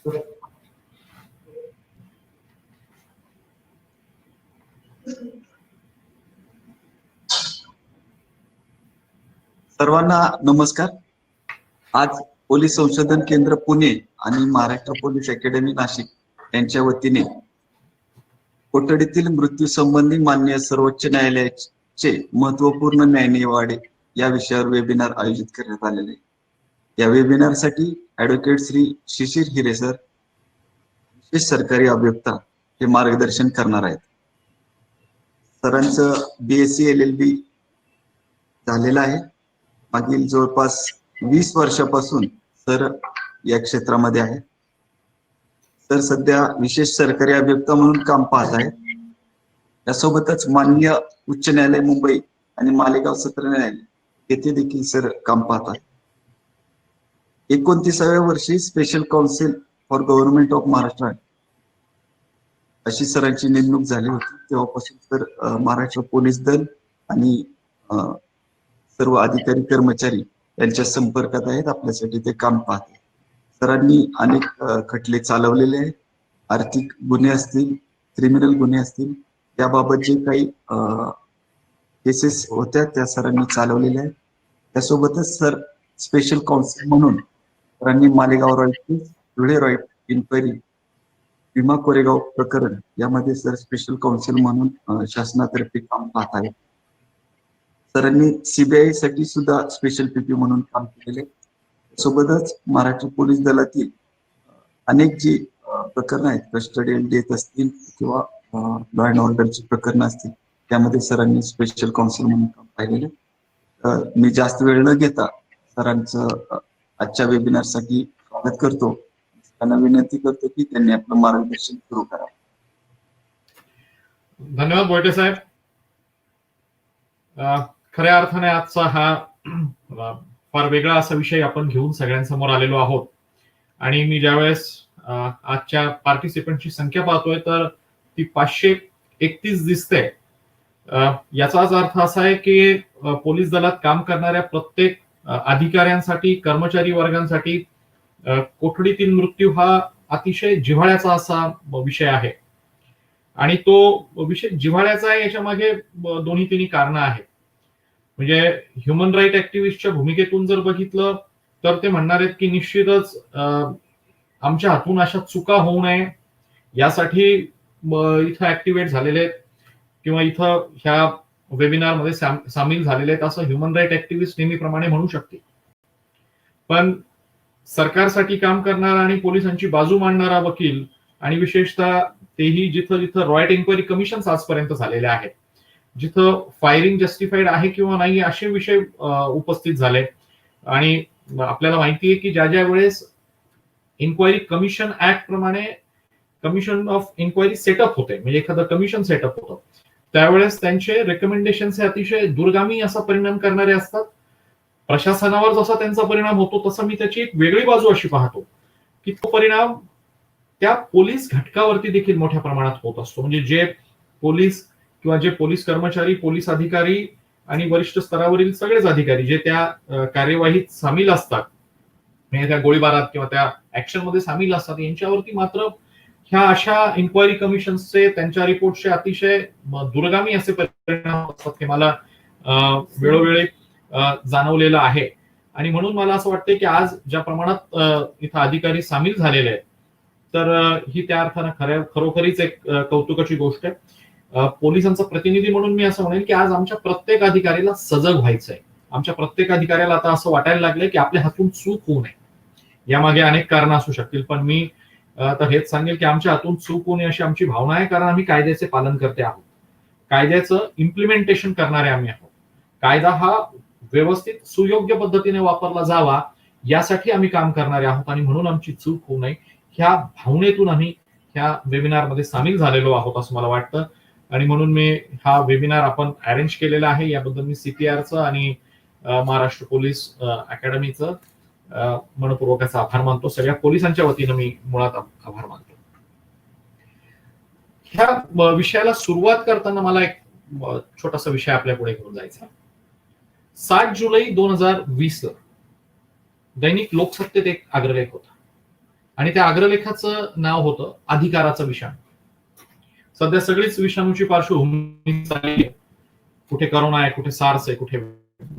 सर्वांना नमस्कार. आज पोलीस संशोधन केंद्र पुणे आणि महाराष्ट्र पोलीस अकॅडमी नाशिक यांच्या वतीने कोठडीतील मृत्यू संबंधी माननीय सर्वोच्च न्यायालयाचे महत्वपूर्ण न्यायनिवाडे या विषयावर वेबिनार आयोजित करण्यात आलेले आहे. या वेबिनारसाठी ऍडव्होकेट श्री शिशिर हिरे सर, विशेष सरकारी अभियोक्ता, हे मार्गदर्शन करणार आहेत. सरांचं BSc LLB झालेलं आहे. मागील जवळपास 20 वर्षापासून सर या क्षेत्रामध्ये आहे. सर सध्या विशेष सरकारी अभियोक्ता म्हणून काम पाहत आहेत. यासोबतच माननीय उच्च न्यायालय मुंबई आणि मालेगाव सत्र न्यायालय येथे देखील सर काम पाहत आहेत. 29व्या वर्षी special council for government of Maharashtra अशी सरांची नेमणूक झाली होती. तेव्हापासून सर महाराष्ट्र पोलीस दल आणि सर्व अधिकारी कर्मचारी यांच्या संपर्कात आहेत. आपल्यासाठी ते काम पाहतात. सरांनी अनेक खटले चालवलेले आहेत. आर्थिक गुन्हे असतील, क्रिमिनल गुन्हे असतील, त्याबाबत जे काही केसेस होत्या त्या सरांनी चालवलेल्या आहेत. त्यासोबतच सर स्पेशल काउन्सिल म्हणून सरांनी मालेगाव रॉयल केस, धुळे रॉयल इन्क्वायरी, भीमा कोरेगाव प्रकरण यामध्ये सर स्पेशल काउन्सिल म्हणून शासनातर्फे काम पाहत आहेत. सरांनी CBI साठी सुद्धा स्पेशल PP म्हणून काम केलेले. सोबतच महाराष्ट्र पोलीस दलातील अनेक जी प्रकरण आहेत, कस्टडियल डेथ असतील किंवा लॉ अँड ऑर्डरची प्रकरण असतील, त्यामध्ये सरांनी स्पेशल काउन्सिल म्हणून काम पाहिलेले. मी जास्त वेळ न घेता सरांचं आजच्या वेबिनारसाठी स्वागत करतो. त्यांना विनंती करतो की त्यांनी आपलं मार्गदर्शन सुरू करावं. धन्यवाद बोयटे साहेब. खऱ्या अर्थाने आजचा हा फार वेगळा असा विषय आपण घेऊन सगळ्यांसमोर आलेलो आहोत. आणि मी ज्यावेळेस आजच्या पार्टिसिपंटची संख्या पाहतोय तर ती 531 दिसते. याचाच अर्थ असा आहे की पोलीस दलात काम करणाऱ्या प्रत्येक अधिकाऱ्यांसाठी, कर्मचारी वर्गांसाठी कोठडीतील मृत्यू हा अतिशय जिव्हाळ्याचा असा विषय आहे. आणि तो विषय जिव्हाळ्याचा आहे याच्या मागे दोन्ही तिन्ही कारणं आहेत. म्हणजे ह्युमन राईट ऍक्टिव्हिस्टच्या भूमिकेतून जर बघितलं तर ते म्हणणार आहेत की निश्चितच आमच्या हातून अशा चुका होऊ नये यासाठी इथं ऍक्टिव्हेट झालेले आहेत किंवा इथं ह्या वेबिनारमध्ये सामील झालेले आहेत असं ह्युमन राईट ऍक्टिव्हिस्ट नेहमीप्रमाणे म्हणू शकते. पण सरकारसाठी काम करणारा आणि पोलिसांची बाजू मांडणारा वकील आणि विशेषतः तेही जिथं जिथं रॉयल इन्क्वायरी कमिशन आजपर्यंत झालेले आहेत, जिथं फायरिंग जस्टिफाईड आहे किंवा नाही असे विषय उपस्थित झाले. आणि आपल्याला माहिती आहे की ज्या ज्या वेळेस इन्क्वायरी कमिशन ऍक्ट प्रमाणे कमिशन ऑफ इन्क्वायरी सेटअप होते, म्हणजे एखादं कमिशन सेटअप होतं, त्यावेळेस त्यांचे रेकमेंडेशन हे अतिशय दूरगामी असा परिणाम करणारे असतात. प्रशासनावर जसा त्यांचा परिणाम होतो तसं मी त्याची एक वेगळी बाजू अशी पाहतो की तो परिणाम त्या पोलीस घटकावरती देखील मोठ्या प्रमाणात होत असतो. म्हणजे जे पोलीस किंवा जे पोलीस कर्मचारी, पोलीस अधिकारी आणि वरिष्ठ स्तरावरील सगळेच अधिकारी जे त्या कार्यवाहीत सामील असतात, म्हणजे त्या गोळीबारात किंवा त्या ऍक्शन मध्ये सामील असतात, यांच्यावरती मात्र ह्या अशा इन्क्वायरी कमिशनचे, त्यांच्या रिपोर्टचे अतिशय दूरगामी असे परिणाम असतात हे मला वेळोवेळी जाणवलेलं आहे. आणि म्हणून मला असं वाटतं की आज ज्या प्रमाणात इथं अधिकारी सामील झालेले आहेत तर ही त्या अर्थानं खरोखरीच एक कौतुकाची गोष्ट आहे. पोलिसांचा प्रतिनिधी म्हणून मी असं म्हणेन की आज आमच्या प्रत्येक अधिकाऱ्याला सजग व्हायचंय. आमच्या प्रत्येक अधिकाऱ्याला आता असं वाटायला लागलंय की आपल्या हातून चूक होऊ नये. यामागे अनेक कारणं असू शकतील, पण मी तर हेच सांगेल की आमच्या हातून चूक होऊ नये अशी आमची भावना आहे, कारण आम्ही कायद्याचे पालन करते आहोत, कायद्याचं इम्प्लिमेंटेशन करणारे आम्ही आहोत. कायदा हा व्यवस्थित सुयोग्य पद्धतीने वापरला जावा यासाठी आम्ही काम करणारे आहोत. आणि म्हणून आमची चूक होऊ नये ह्या भावनेतून आम्ही ह्या वेबिनारमध्ये सामील झालेलो आहोत असं मला वाटतं. आणि म्हणून मी हा वेबिनार आपण अरेंज केलेला आहे, याबद्दल मी CPRचं आणि महाराष्ट्र पोलीस अकॅडमीचं मनपूर्वक असा आभार मानतो. सगळ्या पोलिसांच्या वतीनं मी मुळात आभार मानतो. ह्या विषयाला सुरुवात करताना मला एक छोटासा विषय आपल्या पुढे घेऊन जायचा. 7 जुलै 2020 दैनिक लोकसत्तेत एक अग्रलेख होता. आणि त्या अग्रलेखाचं नाव होतं अधिकाराचा विषाणू. सध्या सगळीच विषाणूची पार्श्वभूमी चालली आहे. कुठे करोना आहे, कुठे सार्स आहे, कुठे,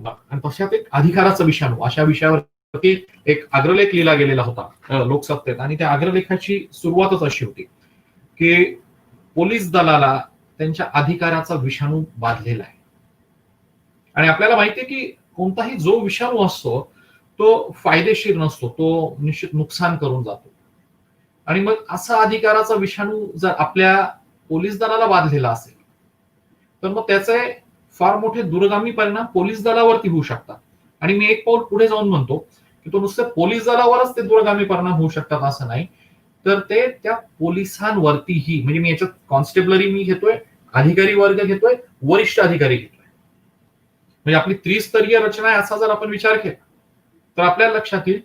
आणि तशात एक अधिकाराचा विषाणू अशा विषयावरती एक अग्रलेख लिहिला गेलेला होता लोकसत्तेत. आणि त्या अग्रलेखाची सुरुवातच अशी होती की पोलीस दलाला त्यांच्या अधिकाराचा विषाणू बाधलेला आहे. आणि आपल्याला माहितीये की कोणताही जो विषाणू असतो तो फायदेशीर नसतो, तो निश्चित नुकसान करून जातो. आणि मग असा अधिकाराचा विषाणू जर आपल्या पोलीस दलाला बाधलेला असेल तर मग त्याचे फार मोठे दूरगामी परिणाम पोलीस दलावरती होऊ शकतात. आणि मी एक पाऊल पुढे जाऊन म्हणतो की तो नुसतं पोलीस दलावरच ते दूरगामी परिणाम होऊ शकतात असं नाही, तर ते त्या पोलिसांवरतीही, म्हणजे मी याच्यात कॉन्स्टेबलरी मी घेतोय, अधिकारी वर्ग घेतोय, वरिष्ठ अधिकारी घेतोय, म्हणजे आपली त्रिस्तरीय रचना आहे असा जर आपण विचार केला तर आपल्याला लक्षात येईल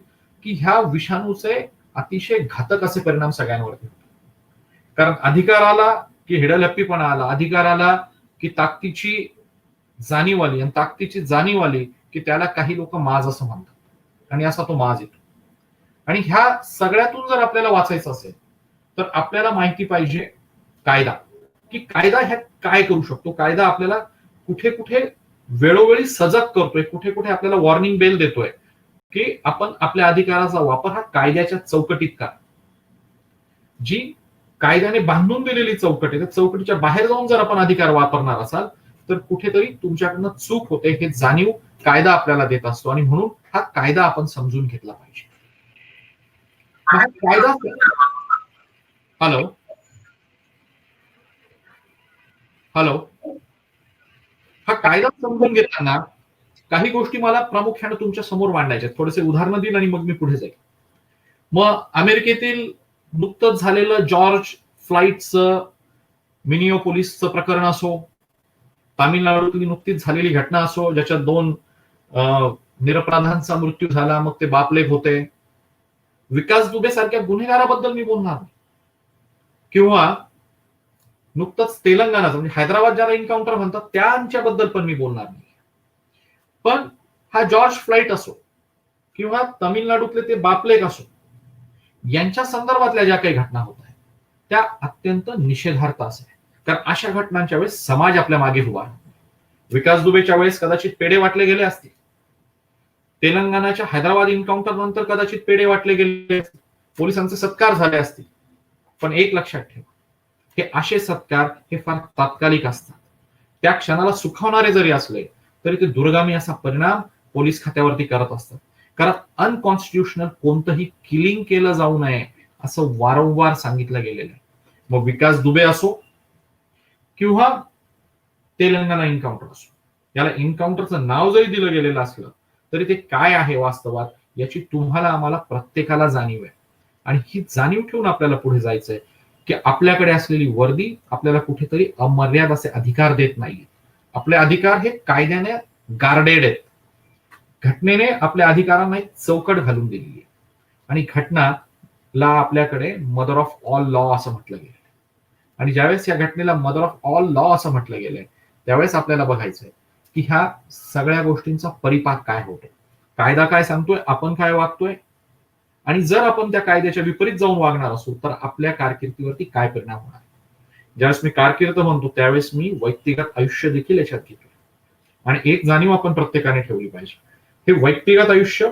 की ह्या विषाणूचे अतिशय घातक असे परिणाम सगळ्यांवरती होतात. कारण अधिकाराला की हिडलहप्पीपणा आला, अधिकाराला की ताकदीची जाणीव आली, आणि ताकदीची जाणीव आली की त्याला काही लोक माज असं म्हणतात, आणि असा तो माज येतो. आणि ह्या सगळ्यातून जर आपल्याला वाचायचं असेल तर आपल्याला माहिती पाहिजे कायदा, की कायदा ह्या काय करू शकतो, कायदा आपल्याला कुठे कुठे वेळोवेळी सजग करतोय, कुठे कुठे आपल्याला वॉर्निंग बेल देतोय की आपण आपल्या अधिकाराचा वापर हा कायद्याच्या चौकटीत करा. जी कायद्याने बांधून दिलेली चौकट आहे, त्या चौकटीच्या बाहेर जाऊन जर आपण अधिकार वापरणार असाल तर कुठेतरी तुमच्याकडनं चूक होते हे जाणीव कायदा आपल्याला देत असतो. आणि म्हणून हा कायदा आपण समजून घेतला पाहिजे. हा कायदा, हॅलो हॅलो हा कायदा समजून घेताना काही गोष्टी मला प्रामुख्याने तुमच्या समोर मांडायच्या, थोडेसे उदाहरणं देईल आणि मग मी पुढे जाईल. मग अमेरिकेतील नुकतंच झालेलं जॉर्ज फ्लाइटचं मिनिओपोलिसचं प्रकरण असो, तामिळनाडूतली नुकतीच झालेली घटना असो ज्याच्यात 2 निरपराधांचा मृत्यू झाला, मग ते बापलेक होते, विकास दुबे सारख्या गुन्हेगाराबद्दल मी बोलणार नाही, किंवा नुकतंच तेलंगणाचं म्हणजे हैदराबाद ज्याला एन्काउंटर म्हणतात त्यांच्याबद्दल पण मी बोलणार नाही. पण हा जॉर्ज फ्लाइट असो किंवा तामिळनाडूतले ते बापलेक असो, यांच्या संदर्भातल्या ज्या काही घटना होत आहेत त्या अत्यंत निषेधार्थ असेल. कारण अशा घटनांच्या वेळेस समाज आपल्या मागे उभा आहे. विकास दुबेच्या वेळेस कदाचित पेढे वाटले गेले असतील, तेलंगणाच्या हैदराबाद एन्काउंटर नंतर कदाचित पेढे वाटले गेले असतील, पोलिसांचे सत्कार झाले असतील. पण एक लक्षात ठेवा, हे असे सत्कार हे फार तात्कालिक असतात. त्या क्षणाला सुखावणारे जरी असले तरी ते दुर्गामी असा परिणाम पोलीस खात्यावरती करत असतात. कारण अनकॉन्स्टिट्युशनल कोणतंही किलिंग केलं जाऊ नये असं वारंवार सांगितलं गेलेलं आहे. मग विकास दुबे असो किंवा तेलंगणा एन्काउंटर असो, याला एन्काउंटरचं नाव जरी दिलं गेलेलं असलं तरी ते काय आहे वास्तवात याची तुम्हाला आम्हाला प्रत्येकाला जाणीव आहे. आणि ही जाणीव ठेवून आपल्याला पुढे जायचंय की आपल्याकडे असलेली वर्दी आपल्याला कुठेतरी अमर्याद असे अधिकार देत नाहीये. आपले अधिकार हे कायद्याने गार्डेड आहेत. घटनेने आपल्या अधिकारांना एक चौकट घालून दिलेली आहे. आणि घटनाला आपल्याकडे मदर ऑफ ऑल लॉ असं म्हटलं गेलं. आणि ज्यावेळेस या घटनेला मदर ऑफ ऑल लॉ असं म्हटलं गेलंय त्यावेळेस आपल्याला बघायचंय की ह्या सगळ्या गोष्टींचा परिपाक काय होतो, कायदा काय सांगतोय, आपण काय वागतोय, आणि जर आपण त्या कायद्याच्या विपरीत जाऊन वागणार असू तर आपल्या कारकिर्दीवरती काय परिणाम होणार. ज्यावेळेस मी कारकीर्द म्हणतो त्यावेळेस मी व्यक्तिगत आयुष्य देखील याच्यात घेतो. आणि एक जाणीव आपण प्रत्येकाने ठेवली पाहिजे, हे व्यक्तिगत आयुष्य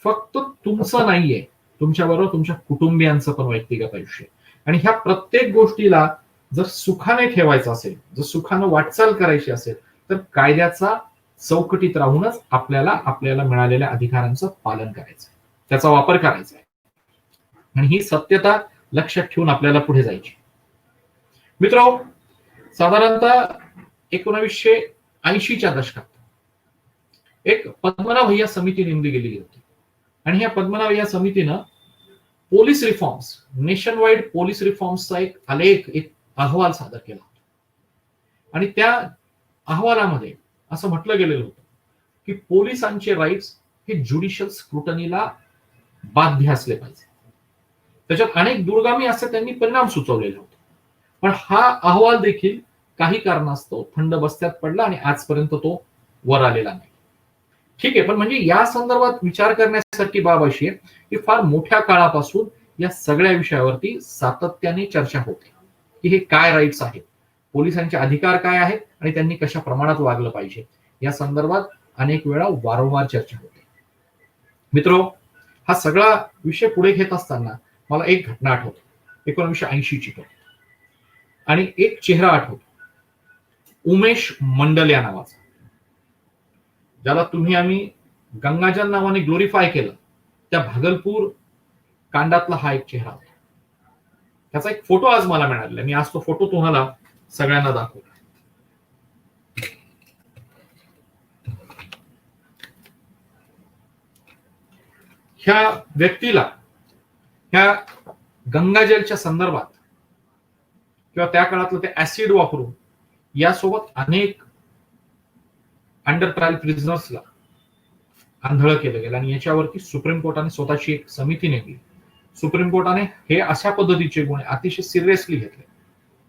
फक्त तुमचं नाहीये, तुमच्याबरोबर तुमच्या कुटुंबियांचं पण व्यक्तिगत आयुष्य. आणि ह्या प्रत्येक गोष्टीला जर सुखाने ठेवायचं असेल, जर सुखानं वाटचाल करायची असेल तर कायद्याचा चौकटीत राहूनच आपल्याला मिळालेल्या अधिकारांचं पालन करायचं, त्याचा वापर करायचा आहे. आणि ही सत्यता लक्षात ठेवून आपल्याला पुढे जायची. मित्रांनो, साधारणतः 1980च्या दशकात एक पद्मनाभय्या समिती नेमली गेलेली होती. आणि ह्या पद्मनाभय्या समितीनं police reforms, nation wide police रिफॉर्म्सचा एक आलेख, एक अहवाल सादर केला होता. आणि त्या अहवालामध्ये असं म्हटलं गेलेलं होतं की पोलिसांचे राईट्स हे ज्युडिशियल स्क्रुटनीला बाध्य असले पाहिजे. त्याच्यात अनेक दूरगामी असे त्यांनी परिणाम सुचवलेले होते. पण हा अहवाल देखील काही कारणास्तव थंड बस्त्यात पडला आणि आजपर्यंत तो वर आलेला नाही. ठीक आहे, पण म्हणजे या संदर्भात विचार करण्यासारखी बाब अशी आहे की फार मोठ्या काळापासून या सगळ्या विषयावरती सातत्याने चर्चा होते की हे काय राईट्स आहेत, पोलिसांचे अधिकार काय आहेत आणि त्यांनी कशा प्रमाणात वागलं पाहिजे, या संदर्भात अनेक वेळा वारंवार चर्चा होते. मित्रो, हा सगळा विषय पुढे घेत असताना मला एक घटना आठवते 1980ची. आणि एक चेहरा आठवतो, उमेश मंडल या नावाचा, ज्याला तुम्ही आम्ही गंगाजल नावाने ग्लोरीफाय केलं. त्या भागलपूर कांडातला हा एक चेहरा होता. त्याचा एक फोटो आज मला मिळालेला. मी आज तो फोटो तुम्हाला सगळ्यांना दाखवतो. ह्या व्यक्तीला ह्या गंगाजलच्या संदर्भात किंवा त्या काळातलं ते ऍसिड वापरून यासोबत अनेक अंडर ट्रायल प्रिझनर्सला आंधळ केलं गेलं आणि याच्यावरती सुप्रीम कोर्टाने स्वतःची एक समिती नेमली. सुप्रीम कोर्टाने हे अशा पद्धतीचे गुन्हे अतिशय सिरियसली घेतले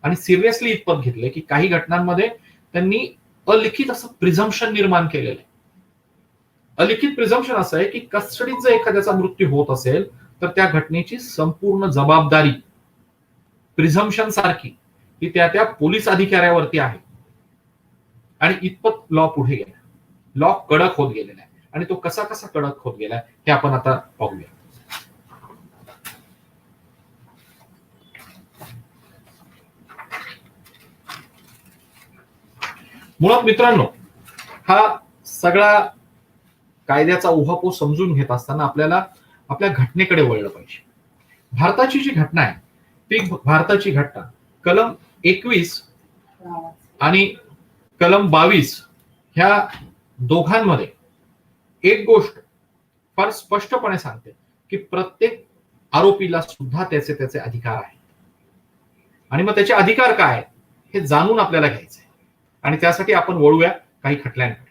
आणि सिरियसली इतपत घेतले की काही घटनांमध्ये त्यांनी अलिखित असं प्रिझम्पशन निर्माण केलेलं आहे. अलिखित प्रिझम्पशन असं आहे की कस्टडीत जर एखाद्याचा मृत्यू होत असेल तर त्या घटनेची संपूर्ण जबाबदारी प्रिझम्पशन सारखी ही त्या पोलीस अधिकाऱ्यावरती आहे. आणि इतपत लॉ पुढे गेला, लॉ कडक होत गेलेला आहे. आणि तो कसा कसा कडक होत गेला हे आपण आता पाहूया. मुळात मित्रांनो, हा सगळा कायद्याचा उहापोह समजून घेत असताना आपल्याला आपल्या घटनेकडे वळलं पाहिजे. भारताची जी घटना आहे ती भारताची घटना कलम 21 आणि कलम 22 ह्या दोघांमध्ये एक गोष्ट फार स्पष्टपणे सांगते की प्रत्येक आरोपीला सुद्धा त्याचे अधिकार आहेत. आणि मग त्याचे अधिकार काय हे जाणून आपल्याला घ्यायचे आणि त्यासाठी आपण वळूया काही खटल्यांकडे.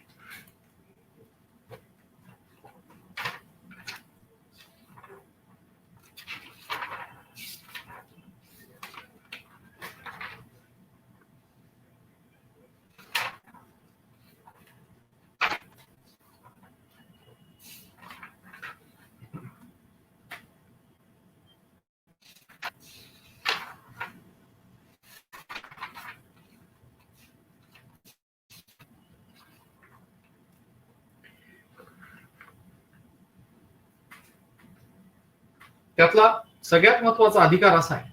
त्यातला सगळ्यात महत्वाचा अधिकार असा आहे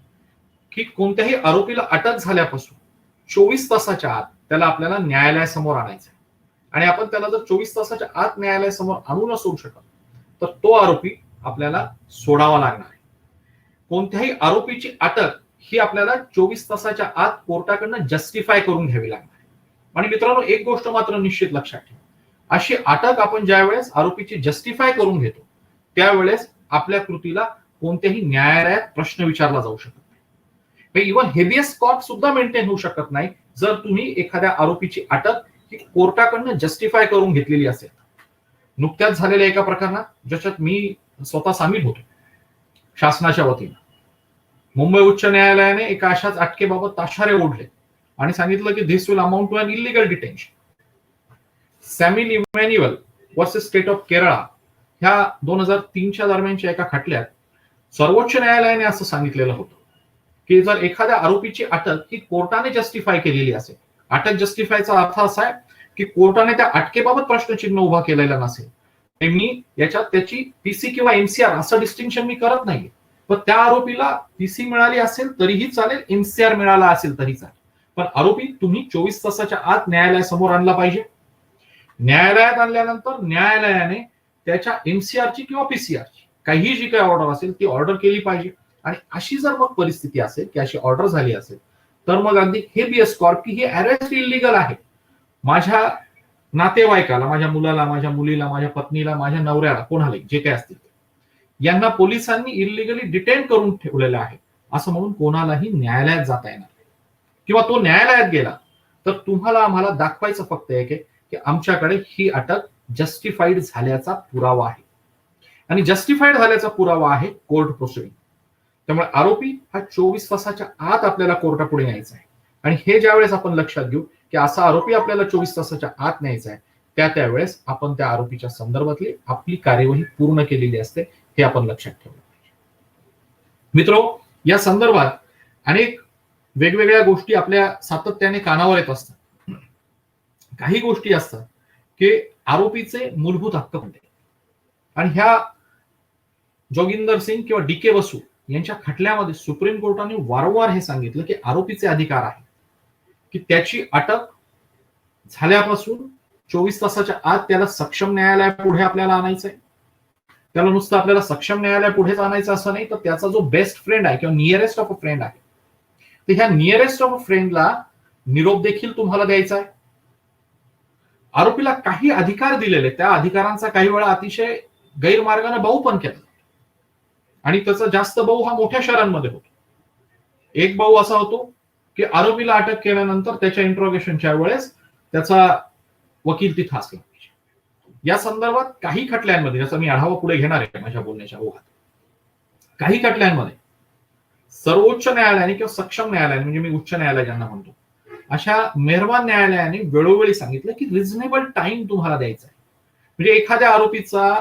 की कोणत्याही आरोपीला अटक झाल्यापासून 24 तासाच्या आत त्याला आपल्याला न्यायालयासमोर आणायचं आहे. आणि आपण त्याला जर 24 तासाच्या आत न्यायालयासमोर आणू नसू शकत तर तो आरोपी आपल्याला सोडावा लागणार आहे. कोणत्याही आरोपीची अटक ही आपल्याला 24 तासाच्या आत कोर्टाकडनं जस्टिफाय करून घ्यावी लागणार आहे. आणि मित्रांनो, एक गोष्ट मात्र निश्चित लक्षात ठेवा, अशी अटक आपण ज्या वेळेस आरोपीची जस्टिफाय करून घेतो त्यावेळेस आपल्या कृतीला कोणत्याही न्यायालयात प्रश्न विचारला जाऊ शकत नाही. इव्हन हेबियस कॉर्प सुद्धा मेंटेन होऊ शकत नाही जर तुम्ही एखाद्या आरोपीची अटक ही कोर्टाकडनं जस्टिफाय करून घेतलेली असेल. नुकत्याच झालेल्या एका प्रकरणात ज्याच्यात मी स्वतः सामील होतो शासनाच्या वतीनं, मुंबई उच्च न्यायालयाने एका अशाच अटकेबाबत ताशारे ओढले आणि सांगितलं की this will amount to an illegal detention. Samuel Emmanuel versus state of Kerala ह्या 2003च्या दरम्यानच्या एका खटल्यात सर्वोच्च न्यायालयाने असं सांगितलेलं होतं की जर एखाद्या आरोपीची अटक ही कोर्टाने जस्टिफाय केलेली असेल, अटक जस्टिफायचा अर्थ असा आहे की कोर्टाने त्या अटकेबाबत प्रश्नचिन्ह उभा केलेला नसेल, मी याच्यात त्याची पीसी किंवा एमसीआर असं डिस्टिंक्शन मी करत नाहीये. पण त्या आरोपीला पीसी मिळाली असेल तरीही चालेल, एमसीआर मिळाला असेल तरी चालेल, पण आरोपी तुम्ही 24 तासाच्या आत न्यायालयासमोर आणला पाहिजे. न्यायालयात आणल्यानंतर न्यायालयाने त्याच्या एमसीआरची किंवा पीसीआरची काही जी काही ऑर्डर असेल ती ऑर्डर केली पाहिजे. आणि अशी जर मग परिस्थिती असेल की अशी ऑर्डर झाली असेल तर मग अगदी हेबियस कॉर्प की ही अरेस्ट इलिगल आहे, माझ्या नातेवाईकाला, माझ्या मुलाला, माझ्या मुलीला, माझ्या पत्नीला, माझ्या नवऱ्याला, कोणाला जे काही असतील यांना पोलिसांनी इलिगली डिटेन करून ठेवलेलं आहे असं म्हणून कोणालाही न्यायालयात जाता येणार नाही. किंवा तो न्यायालयात गेला तर तुम्हाला आम्हाला दाखवायचं फक्त एक आहे की आमच्याकडे ही अटक जस्टिफाईड झाल्याचा पुरावा आहे. आणि जस्टिफाईड झाल्याचा पुरावा आहे कोर्ट प्रोसिडिंग. त्यामुळे आरोपी हा 24 तासाच्या आत आपल्याला कोर्टापुढे न्यायचा आहे. आणि हे ज्यावेळेस आपण लक्षात घेऊ की असा आरोपी आपल्याला 24 तासाच्या आत न्यायचा आहे त्यावेळेस आपण त्या आरोपीच्या संदर्भातली आपली कार्यवाही पूर्ण केलेली असते, हे आपण लक्षात ठेवलं पाहिजे. मित्रो, या संदर्भात अनेक वेगवेगळ्या गोष्टी आपल्या सातत्याने कानावर येत असतात. काही गोष्टी असतात की आरोपीचे मूलभूत हक्क कोणते, आणि ह्या जोगिंदर सिंग किंवा डी के बसू यांच्या खटल्यामध्ये सुप्रीम कोर्टाने वारंवार हे सांगितलं की आरोपीचे अधिकार आहे की त्याची अटक झाल्यापासून 24 तासाच्या आत त्याला सक्षम न्यायालयापुढे आपल्याला आणायचं आहे. त्याला नुसतं आपल्याला सक्षम न्यायालयापुढेच आणायचं असं नाही, तर त्याचा जो बेस्ट फ्रेंड आहे किंवा नियरेस्ट ऑफ अ फ्रेंड आहे, तर ह्या नियरेस्ट ऑफ अ फ्रेंडला निरोप देखील तुम्हाला द्यायचा आहे. आरोपीला काही अधिकार दिलेले, त्या अधिकारांचा काही वेळा अतिशय गैरमार्गाने बाऊ पण केला, आणि त्याचा जास्त बाऊ हा मोठ्या शहरांमध्ये होतो. एक बाऊ असा होतो की आरोपीला अटक केल्यानंतर त्याच्या इंट्रोगेशनच्या वेळेस त्याचा वकील तिथं असला पाहिजे. या संदर्भात काही खटल्यांमध्ये, जसं मी आढावा पुढे घेणार आहे माझ्या बोलण्याच्या ओघात, काही खटल्यांमध्ये सर्वोच्च न्यायालयाने किंवा सक्षम न्यायालयाने, म्हणजे मी उच्च न्यायालय ज्यांना म्हणतो, अशा मेहरबान न्यायालयाने वेळोवेळी सांगितलं की रिझनेबल टाइम तुम्हाला द्यायचा आहे. म्हणजे एखाद्या आरोपीचा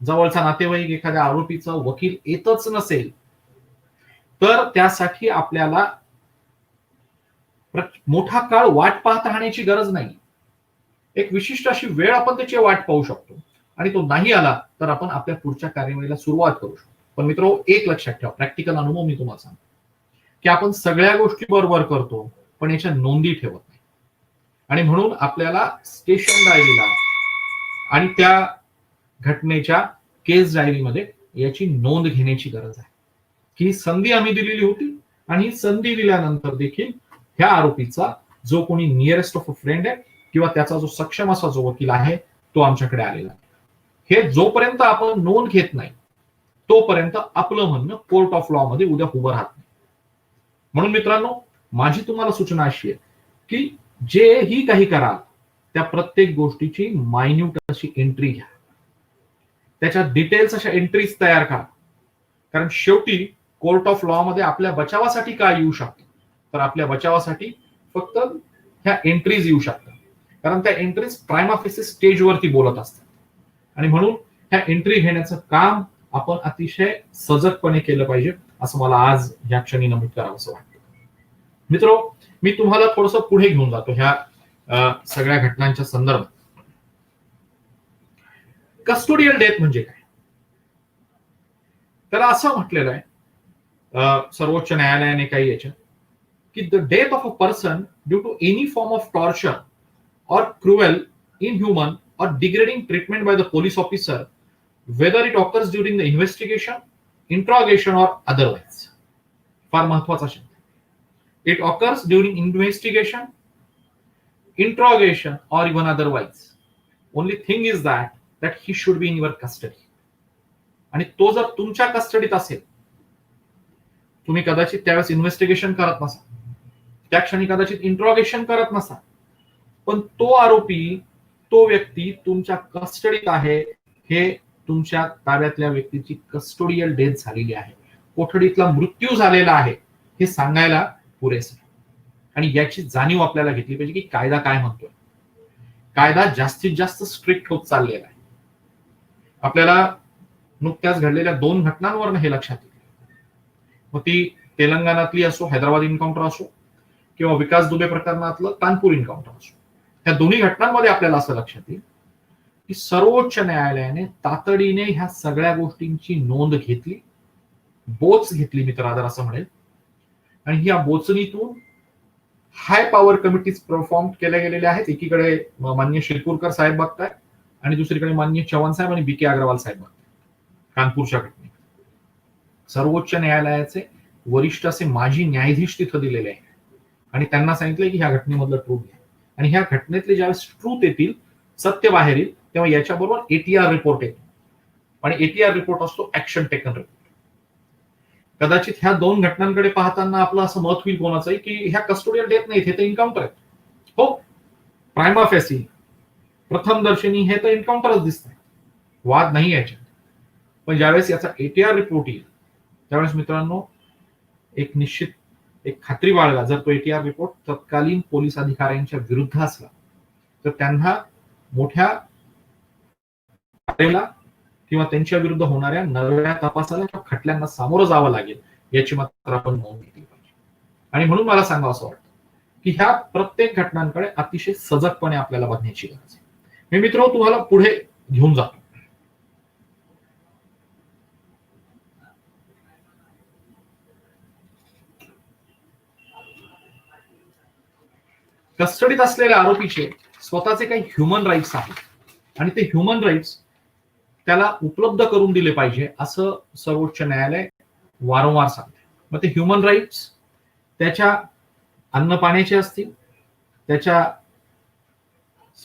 जवळचा नातेवाईक, एखाद्या आरोपीचा वकील येतच नसेल तर त्यासाठी आपल्याला मोठा काळ वाट पाहत राहण्याची गरज नाही. एक विशिष्ट अशी वेळ आपण त्याची वाट पाहू शकतो, आणि तो नाही आला तर आपण आपल्या पुढच्या कार्यवाहीला सुरुवात करू शकतो. पण मित्रो, एक लक्षात ठेवा, प्रॅक्टिकल अनुभव मी तुम्हाला सांगतो की आपण सगळ्या गोष्टी बरोबर करतो पण याच्या नोंदी ठेवत नाही. आणि म्हणून आपल्याला स्टेशन डायरीला आणि त्या घटनेच्या केस डायरीमध्ये याची नोंद घेण्याची गरज आहे की संधी आम्ही दिलेली होती, आणि ही संधी दिल्यानंतर देखील ह्या आरोपीचा जो कोणी नियरेस्ट ऑफ अ फ्रेंड आहे किंवा त्याचा जो सक्षम असा जो वकील आहे तो आमच्याकडे आलेला आहे. हे जोपर्यंत आपण नोंद घेत नाही तोपर्यंत आपलं म्हणणं कोर्ट ऑफ लॉ मध्ये उद्या उभं राहत नाही. म्हणून मित्रांनो, माझी तुम्हाला सूचना अशी आहे की जेही काही कराल त्या प्रत्येक गोष्टीची मायन्यूट अशी एंट्री घ्या, त्याच्या डिटेल्स अशा एंट्रीज तयार करा. कारण शेवटी कोर्ट ऑफ लॉ मध्ये आपल्या बचावासाठी काय येऊ शकतं, तर आपल्या बचावासाठी फक्त ह्या एंट्रीज येऊ शकतात. कारण त्या एंट्रीज प्रायमा फेसी स्टेजवरती बोलत असतात, आणि म्हणून ह्या एंट्री घेण्याचं काम आपण अतिशय सजगपणे केलं पाहिजे, असं मला आज या क्षणी नमूद करावं असं वाटतं. मित्रो, मी तुम्हाला थोडंसं पुढे घेऊन जातो ह्या सगळ्या घटनांच्या संदर्भात. कस्टोडियल डेथ म्हणजे काय, त्याला असं म्हटलेलं आहे सर्वोच्च न्यायालयाने काही याच्यात की the death of a person due to any form of torture or cruel, inhuman or degrading treatment by the police officer, whether it occurs during the investigation, interrogation or otherwise. फार महत्वाचा शब्द. It occurs during investigation, interrogation or even otherwise. Only thing is that he should be in your custody. आणि तो जर तुमच्या कस्टडीत असेल, तुम्ही कदाचित त्यावेळेस इन्व्हेस्टिगेशन करत नसा, त्या क्षणी कदाचित इंट्रोगेशन करत नसा, पण तो आरोपी, तो व्यक्ती तुमच्या कस्टडीत आहे, हे तुमच्या ताब्यातल्या व्यक्तीची कस्टोडियल डेथ झालेली आहे, कोठडीतला मृत्यू झालेला आहे, हे सांगायला पुरेसे. आणि याची जाणीव आपल्याला घेतली पाहिजे की कायदा काय म्हणतोय. कायदा जास्तीत जास्त स्ट्रिक्ट होत चाललेला आहे. आपल्याला नुकत्याच घडलेल्या 2 घटनांवरून हे लक्षात येईल. मग ती तेलंगणातली असो, हैदराबाद इन्काउंटर असो, किंवा विकास दुबे प्रकरणातलं कानपूर इन्काउंटर असो, या दोन्ही घटनांमध्ये आपल्याला असं लक्षात येईल की सर्वोच्च न्यायालयाने तातडीने ह्या सगळ्या गोष्टींची नोंद घेतली, बोच घेतली मी तर आदर असं म्हणेल. आणि या बोचणीतून हाय पॉवर कमिटीज परफॉर्म केल्या गेलेल्या आहेत. एकीकडे माननीय शिरपूरकर साहेब बघताय आणि दुसरीकडे माननीय चव्हाण साहेब आणि बी के अग्रवाल साहेब बघताय कानपूरच्या घटनेत. सर्वोच्च न्यायालयाचे वरिष्ठ असे माजी न्यायाधीश तिथं दिलेले आहेत, आणि त्यांना सांगितलंय की ह्या घटनेमधलं ट्रूथ घ्या, आणि ह्या घटनेतले ज्यावेळेस ट्रूथ येतील, सत्य बाहेर येईल, तेव्हा याच्याबरोबर एटीआर रिपोर्ट येतो. आणि एटीआर रिपोर्ट असतो ऍक्शन टेकन रिपोर्ट. कदाचित ह्या 2 घटनांकडे पाहताना आपलं असं मत होईल कोणाचंही की ह्या कस्टोडियल डेथ नाही, हे तर एन्काउंटर आहेत. हो, प्रायमा फेसी प्रथम दर्शनी हे तर एन्काउंटरच दिसत आहे, वाद नाही याच्यात. पण ज्यावेळेस याचा एटीआर रिपोर्ट येईल त्यावेळेस मित्रांनो, एक निश्चित एक खात्री बाळगा, जर तो एटीआर रिपोर्ट तत्कालीन पोलीस अधिकाऱ्यांच्या विरुद्ध असला तर त्यांना मोठ्या किंवा त्यांच्या विरुद्ध होणाऱ्या नव्या तपासाला किंवा खटल्यांना सामोरं जावं लागेल. याची मात्र आपण नोंद घेतली पाहिजे. आणि म्हणून मला सांगावं असं वाटतं की ह्या प्रत्येक घटनांकडे अतिशय सजगपणे आपल्याला बघण्याची गरज आहे. मी मित्र तुम्हाला पुढे घेऊन जातो. कस्टडीत असलेल्या आरोपीचे स्वतःचे काही ह्युमन राईट्स आहेत आणि ते ह्युमन राईट्स त्याला उपलब्ध करून दिले पाहिजे असं सर्वोच्च न्यायालय वारंवार सांगते. मग ते ह्युमन राईट्स त्याच्या अन्न पाण्याचे असतील, त्याच्या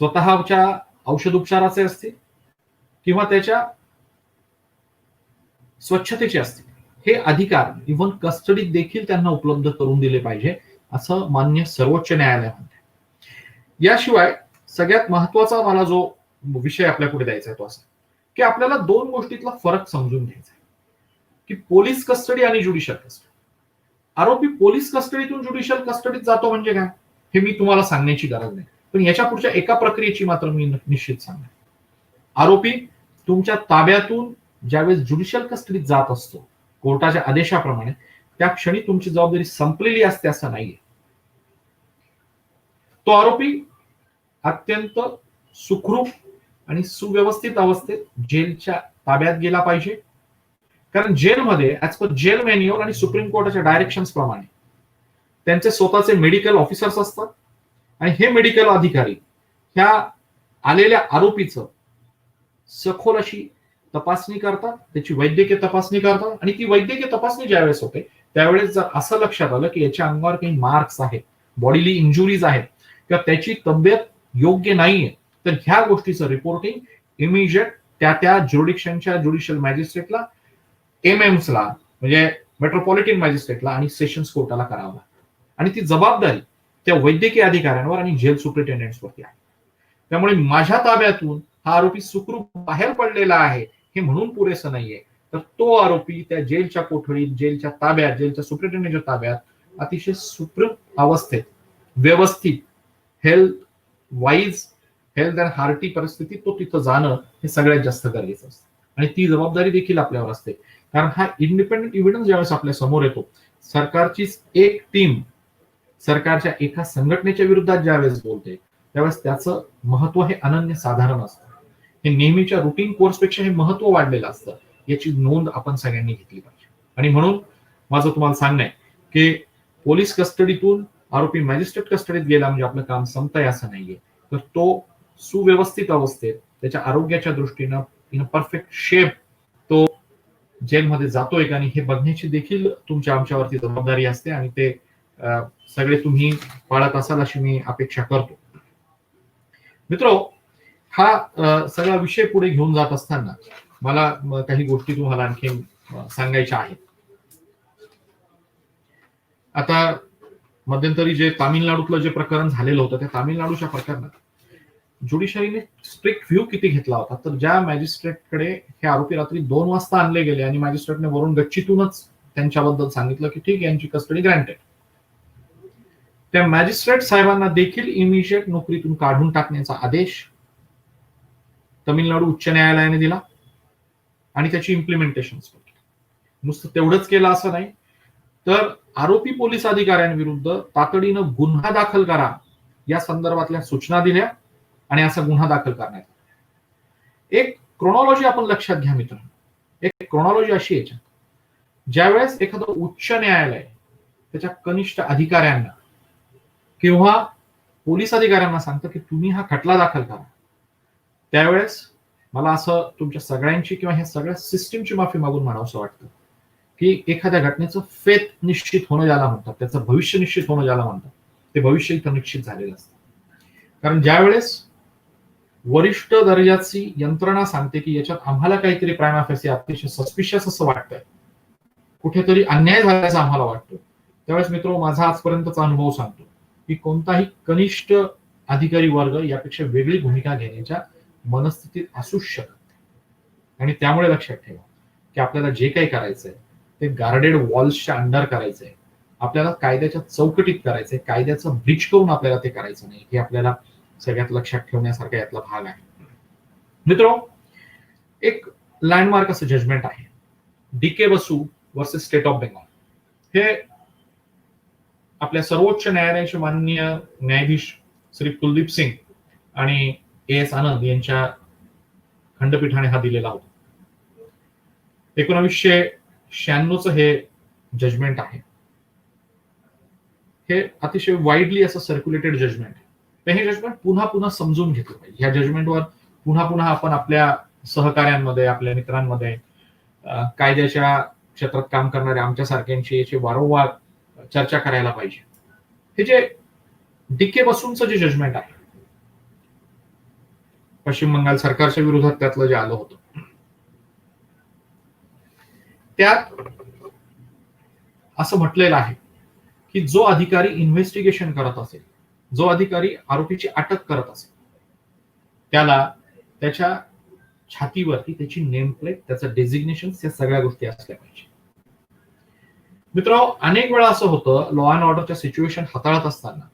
स्वतःच्या औषध उपचाराचे असतील किंवा त्याच्या स्वच्छतेचे असतील, हे अधिकार इव्हन कस्टडीत देखील त्यांना उपलब्ध करून दिले पाहिजे असं मान्य सर्वोच्च न्यायालय म्हणते. याशिवाय सगळ्यात महत्वाचा मला जो विषय आपल्या पुढे द्यायचा आहे तो असा की आपल्याला दोन गोष्टीतला फरक समजून घ्यायचा आहे की पोलीस कस्टडी आणि ज्युडिशियल कस्टडी. आरोपी पोलीस कस्टडीतून ज्युडिशियल कस्टडीत जातो म्हणजे काय हे मी तुम्हाला सांगण्याची गरज नाही, पण याच्या पुढच्या एका प्रक्रियेची मात्र मी निश्चित सांगणार. आरोपी तुमच्या ताब्यातून ज्यावेळेस ज्युडिशियल कस्टडीत जात असतो कोर्टाच्या आदेशाप्रमाणे, त्या क्षणी तुमची जबाबदारी संपलेली असते असं नाहीये. तो आरोपी अत्यंत सुखरूप आणि सुव्यवस्थित अवस्थेत जेलच्या ताब्यात गेला पाहिजे, कारण जेलमध्ये ऍज पर जेल मॅन्युअल आणि सुप्रीम कोर्टाच्या डायरेक्शन्स प्रमाणे त्यांचे स्वतःचे मेडिकल ऑफिसर्स असतात आणि हे मेडिकल अधिकारी ह्या आलेल्या आरोपीचं सखोल अशी तपासणी करतात, त्याची वैद्यकीय तपासणी करतात आणि ती वैद्यकीय तपासणी ज्यावेळेस होते त्यावेळेस जर असं लक्षात आलं की याच्या अंगावर काही मार्क्स आहेत, बॉडीली इंजुरीज आहेत किंवा त्याची तब्येत योग्य नाहीये, तर ह्या गोष्टीचं रिपोर्टिंग इमिजिएट त्या ज्युरिडिक्शनच्या ज्युडिशियल मॅजिस्ट्रेटला, एमएम्सला म्हणजे मेट्रोपॉलिटन मॅजिस्ट्रेटला आणि सेशन्स कोर्टाला करावं लागतं. आणि ती जबाबदारी त्या वैद्यकीय अधिकाऱ्यांवर आणि जेल सुप्रिटेंडेंट्सवरती आहे. त्यामुळे माझ्या ताब्यातून हा आरोपी सुखरूप बाहेर पडलेला आहे हे म्हणून पुरेसं नाहीये, तर तो आरोपी त्या जेलच्या कोठडीत, जेलच्या ताब्यात, जेलच्या सुप्रिटेंडेंटच्या ताब्यात अतिशय सुखरूप अवस्थेत, व्यवस्थित, health wise, health and hearty परिस्थितीत तो तिथं जाणं हे सगळ्यात जास्त गरजेचं असतं. आणि ती जबाबदारी देखील आपल्यावर असते, कारण हा इंडिपेंडेंट एव्हिडन्स ज्यावेळेस आपल्या समोर येतो, सरकारचीच एक टीम सरकारच्या एका संघटनेच्या विरोधात ज्यावेळेस बोलते त्यावेळेस त्याचं महत्व हे अनन्य साधारण असतं. हे नेहमीच्या रुटीन कोर्सपेक्षा हे महत्व वाढलेलं असतं, याची नोंद आपण सगळ्यांनी घेतली पाहिजे. आणि म्हणून माझं तुम्हाला सांगणं आहे की पोलीस कस्टडीतून आरोपी मॅजिस्ट्रेट कस्टडीत गेला म्हणजे आपलं काम संपतंय असं नाहीये, तर तो सुव्यवस्थित अवस्थेत त्याच्या आरोग्याच्या दृष्टीनं इन परफेक्ट शेप तो जेलमध्ये जातोय का नाही हे बघण्याची देखील तुमच्या आमच्यावरती जबाबदारी असते आणि ते सगळे तुम्ही पाळत असाल अशी मी अपेक्षा करतो. मित्रो, हा सगळा विषय पुढे घेऊन जात असताना मला काही गोष्टी तुम्हाला आणखी सांगायच्या आहेत. आता मध्यंतरी जे तामिळनाडूतलं जे प्रकरण झालेलं होतं त्या तामिळनाडूच्या प्रकरणात ज्युडिशरीने स्ट्रिक्ट व्ह्यू किती घेतला होता, तर ज्या मॅजिस्ट्रेटकडे हे आरोपी रात्री 2 वाजता आणले गेले आणि मॅजिस्ट्रेटने वरून गच्चीतूनच त्यांच्याबद्दल सांगितलं की ठीक यांची कस्टडी ग्रँटेड, त्या मॅजिस्ट्रेट साहेबांना देखील इमिजिएट नोकरीतून काढून टाकण्याचा आदेश तमिळनाडू उच्च न्यायालयाने दिला आणि त्याची इम्प्लिमेंटेशन नुसतं तेवढंच केलं असं नाही, तर आरोपी पोलीस अधिकाऱ्यांविरुद्ध तातडीनं गुन्हा दाखल करा या संदर्भातल्या सूचना दिल्या आणि असा गुन्हा दाखल करण्यात आला. एक क्रोनॉलॉजी आपण लक्षात घ्या मित्रांनो, एक क्रोनॉलॉजी अशी आहे ज्यावेळेस एखादं उच्च न्यायालय त्याच्या कनिष्ठ अधिकाऱ्यांना किंवा पोलीस अधिकाऱ्यांना सांगतं की तुम्ही हा खटला दाखल करा, त्यावेळेस मला असं तुमच्या सगळ्यांची किंवा ह्या सगळ्या सिस्टीमची माफी मागून म्हणावंसं वाटतं की एखाद्या घटनेचं फेत निश्चित होणं ज्याला म्हणतात, त्याचं भविष्य निश्चित होणं ज्याला म्हणतात, ते भविष्य इथं निश्चित झालेलं असतं. कारण ज्यावेळेस वरिष्ठ दर्जाची यंत्रणा सांगते की याच्यात आम्हाला काहीतरी प्रायमा फेसी अतिशय सस्पिशियस असं वाटतंय, कुठेतरी अन्याय झाल्याचा आम्हाला वाटतो, त्यावेळेस मित्र माझा आजपर्यंतचा अनुभव सांगतो की कोणताही कनिष्ठ अधिकारी वर्ग यापेक्षा वेगळी भूमिका घेण्याच्या मनस्थितीत असूच शकत नाही. आणि त्यामुळे लक्षात ठेवा की आपल्याला जे काही करायचंय ते गार्डेड वॉल्सच्या अंडर करायचंय, आपल्याला कायद्याच्या चौकटीत करायचंय, कायद्याचं ब्रीच करून आपल्याला ते करायचं नाही, हे आपल्याला सगळ्यात लक्षात ठेवण्यासारखा यातला भाग आहे. मित्रो, एक लँडमार्क असं जजमेंट आहे डीके बसू वर्सेस स्टेट ऑफ बेंगॉल. हे आपल्या सर्वोच्च न्यायालयाचे माननीय न्यायाधीश श्री कुलदीप सिंग आणि A.S. आनंद यांच्या खंडपीठाने हा दिलेला होता. 1996 हे जजमेंट आहे. हे अतिशय वाईडली असं सर्क्युलेटेड जजमेंट आहे. तर हे जजमेंट पुन्हा पुन्हा समजून घेतलं पाहिजे. ह्या जजमेंटवर पुन्हा पुन्हा आपण आपल्या सहकार्यांमध्ये, आपल्या मित्रांमध्ये, कायद्याच्या क्षेत्रात काम करणाऱ्या आमच्यासारख्यांशी याची वारंवार चर्चा करायला पाहिजे. हे जे डीके बसूंचं जे जजमेंट आहे पश्चिम बंगाल सरकारच्या विरोधात त्यातलं जे आलं होतं, त्यात असं म्हटलेलं आहे की जो अधिकारी इन्व्हेस्टिगेशन करत असेल, जो अधिकारी आरोपीची अटक करत असेल, त्याला त्याच्या छातीवरती त्याची नेम प्लेट, त्याचं डेझिग्नेशन, या सगळ्या गोष्टी असल्या पाहिजे. मित्रांनो, अनेक वेळा असं होतं लॉ अँड ऑर्डरच्या सिच्युएशन हाताळत असताना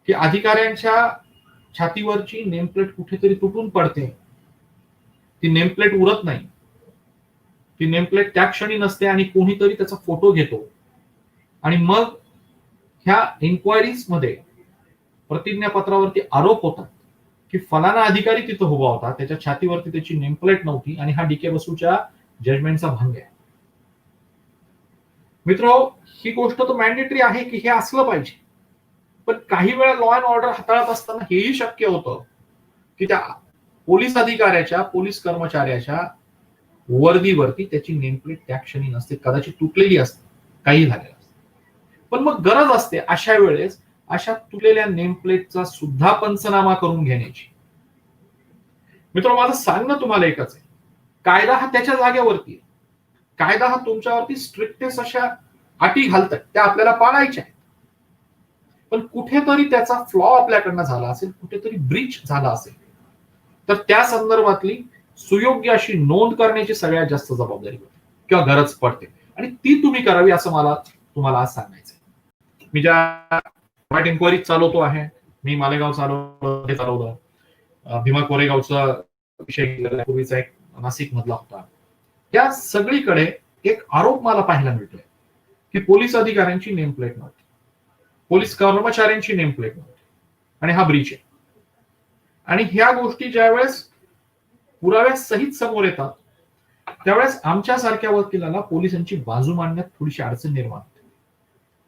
की अधिकाऱ्यांच्या छातीवरची नेमप्लेट कुठेतरी तुटून पडते, ती नेमप्लेट उरत नाही, ती नेमप्लेट त्या क्षणी नसते आणि कोणीतरी त्याचा फोटो घेतो आणि मग ह्या इन्क्वायरीज मध्ये प्रतिज्ञापत्रावरती आरोप होतात की फलाना अधिकारी तिथं उभा होता, त्याच्या छातीवरती त्याची नेमप्लेट नव्हती आणि हा डीके बसूच्या जजमेंटचा भंग आहे. मित्रांनो, ही गोष्ट तर मॅन्डेटरी आहे की हे असलं पाहिजे, पण काही वेळा लॉ अँड ऑर्डर हाताळत असताना हेही शक्य होतं की त्या पोलीस अधिकाऱ्याच्या, पोलीस कर्मचाऱ्याच्या वर्दीवरती त्याची नेमप्लेट त्या क्षणी नसते, कदाचित तुटलेली असते, काही झालेलं असते. पण मग गरज असते अशा वेळेस अशा तुटलेल्या नेमप्लेटचा सुद्धा पंचनामा करून घेण्याची. मित्रांनो, माझं सांगणं तुम्हाला एकच आहे, कायदा हा त्याच्या जागेवरती आहे. कायदा हा तुमच्यावरती स्ट्रिक्टेस्ट अशा अटी घालतात, त्या आपल्याला पाळायच्या आहेत. पण कुठेतरी त्याचा फ्लॉ आपल्याकडनं झाला असेल, कुठेतरी ब्रीच झाला असेल, तर त्या संदर्भातली सुयोग्य अशी नोंद करण्याची सगळ्यात जास्त जबाबदारी होती किंवा गरज पडते, आणि ती तुम्ही करावी असं मला तुम्हाला आज सांगायचंय. मी ज्या वाईट इन्क्वायरी चालवतो आहे, मी मालेगाव चालवलं, भीमा कोरेगावचा विषय पूर्वीचा एक नाशिक मधला होता, या सगळीकडे एक आरोप मला पाहायला मिळतोय की पोलीस अधिकाऱ्यांची नेमप्लेट नव्हती, पोलीस कर्मचाऱ्यांची नेमप्लेट नव्हती, आणि हा ब्रीच आहे. आणि ह्या गोष्टी ज्यावेळेस पुराव्या सहित समोर येतात त्यावेळेस आमच्यासारख्या वकिलांना पोलिसांची बाजू मांडण्यात थोडीशी अडचण निर्माण होते.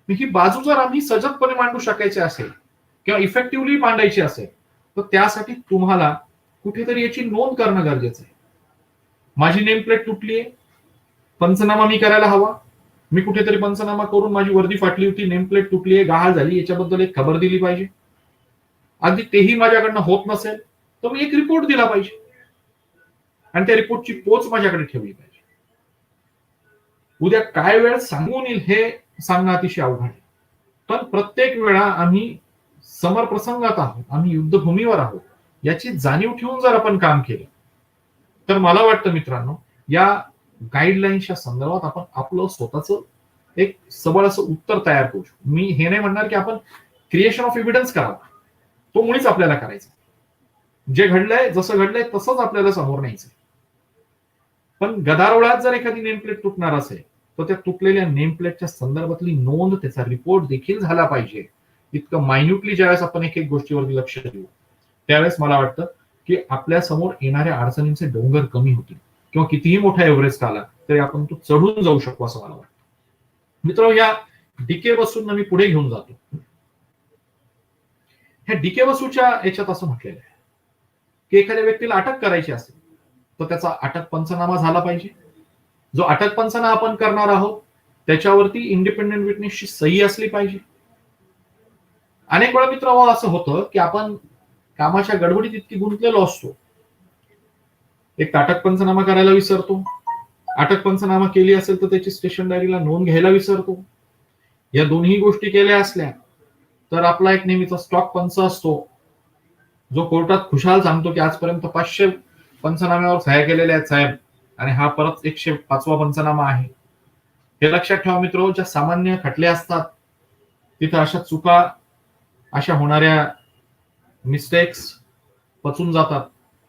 ही बाजू जर आम्ही सजगपणे मांडू शकायची असेल किंवा इफेक्टिव्हली मांडायची असेल, तर त्यासाठी तुम्हाला कुठेतरी याची नोंद करणं गरजेचं आहे. माझी नेमप्लेट तुटलीये, पंचनामा मी करायला हवा, मी कुठेतरी पंचनामा करून माझी वर्दी फाटली होती, नेमप्लेट तुटलीये, गहाळ झाली, याच्याबद्दल एक खबर दिली पाहिजे. अगदी तेही माझ्याकडनं होत नसेल तर मी एक रिपोर्ट दिला पाहिजे आणि त्या रिपोर्टची पोच माझ्याकडे ठेवली पाहिजे. उद्या काय वेळ सांगून येईल हे सांगणं अतिशय अवघड आहे. पण प्रत्येक वेळा आम्ही समरप्रसंगात आहोत, आम्ही युद्धभूमीवर आहोत, याची जाणीव ठेवून जर आपण काम केलं तर मला वाटतं मित्रांनो, या गाईडलाईन्सच्या संदर्भात आपण आपलं स्वतःच एक सबळ असं उत्तर तयार करू शकतो. मी हे नाही म्हणणार की आपण क्रिएशन ऑफ एव्हिडन्स करावा, तो मुळीच आपल्याला करायचा. जे घडलंय, जसं घडलंय तसंच आपल्याला समोर न्यायचंय. पण गदारोळात जर एखादी नेमप्लेट तुटणार असेल तर त्या तुटलेल्या नेमप्लेटच्या संदर्भातली नोंद, त्याचा रिपोर्ट देखील झाला पाहिजे. इतकं मायन्युटली ज्यावेळेस आपण एक एक गोष्टीवरती लक्ष देऊ त्यावेळेस मला वाटतं की आपल्या समोर येणाऱ्या अडचणींचे डोंगर कमी होतील, किंवा कितीही मोठा एव्हरेस्ट आला तरी आपण तो चढून जाऊ शकतो असं मला वाटतं. मित्रांनो, या डीके बसूंना मी पुढे घेऊन जातो. ह्या डीके बसूच्या याच्यात असं म्हटलेलं आहे की एखाद्या व्यक्तीला अटक करायची असेल तर त्याचा अटक पंचनामा झाला पाहिजे. जो अटक पंचनामा आपण करणार आहोत त्याच्यावरती इंडिपेंडेंट विटनेसची सही असली पाहिजे. अनेक वेळा मित्रांनो असं होतं की आपण कामाच्या गडबडीत इतकी गुंतलेलो असतो, एक अटक पंचनामा करायला विसरतो, अटक पंचनामा केली असेल तर त्याची स्टेशन डायरीला नोंद घ्यायला विसरतो. या दोन्ही गोष्टी केल्या असल्या तर आपला एक नेहमीचा स्टॉक पंच असतो जो कोर्टात खुशाल सांगतो की आजपर्यंत 500 पंचनाम्यावर सह्या केलेल्या आहेत साहेब, आणि हा परत 105वा पंचनामा आहे. हे लक्षात ठेवा मित्रो, ज्या सामान्य खटले असतात तिथं अशा चुका, अशा होणाऱ्या मिस्टेक्स पचून जातात,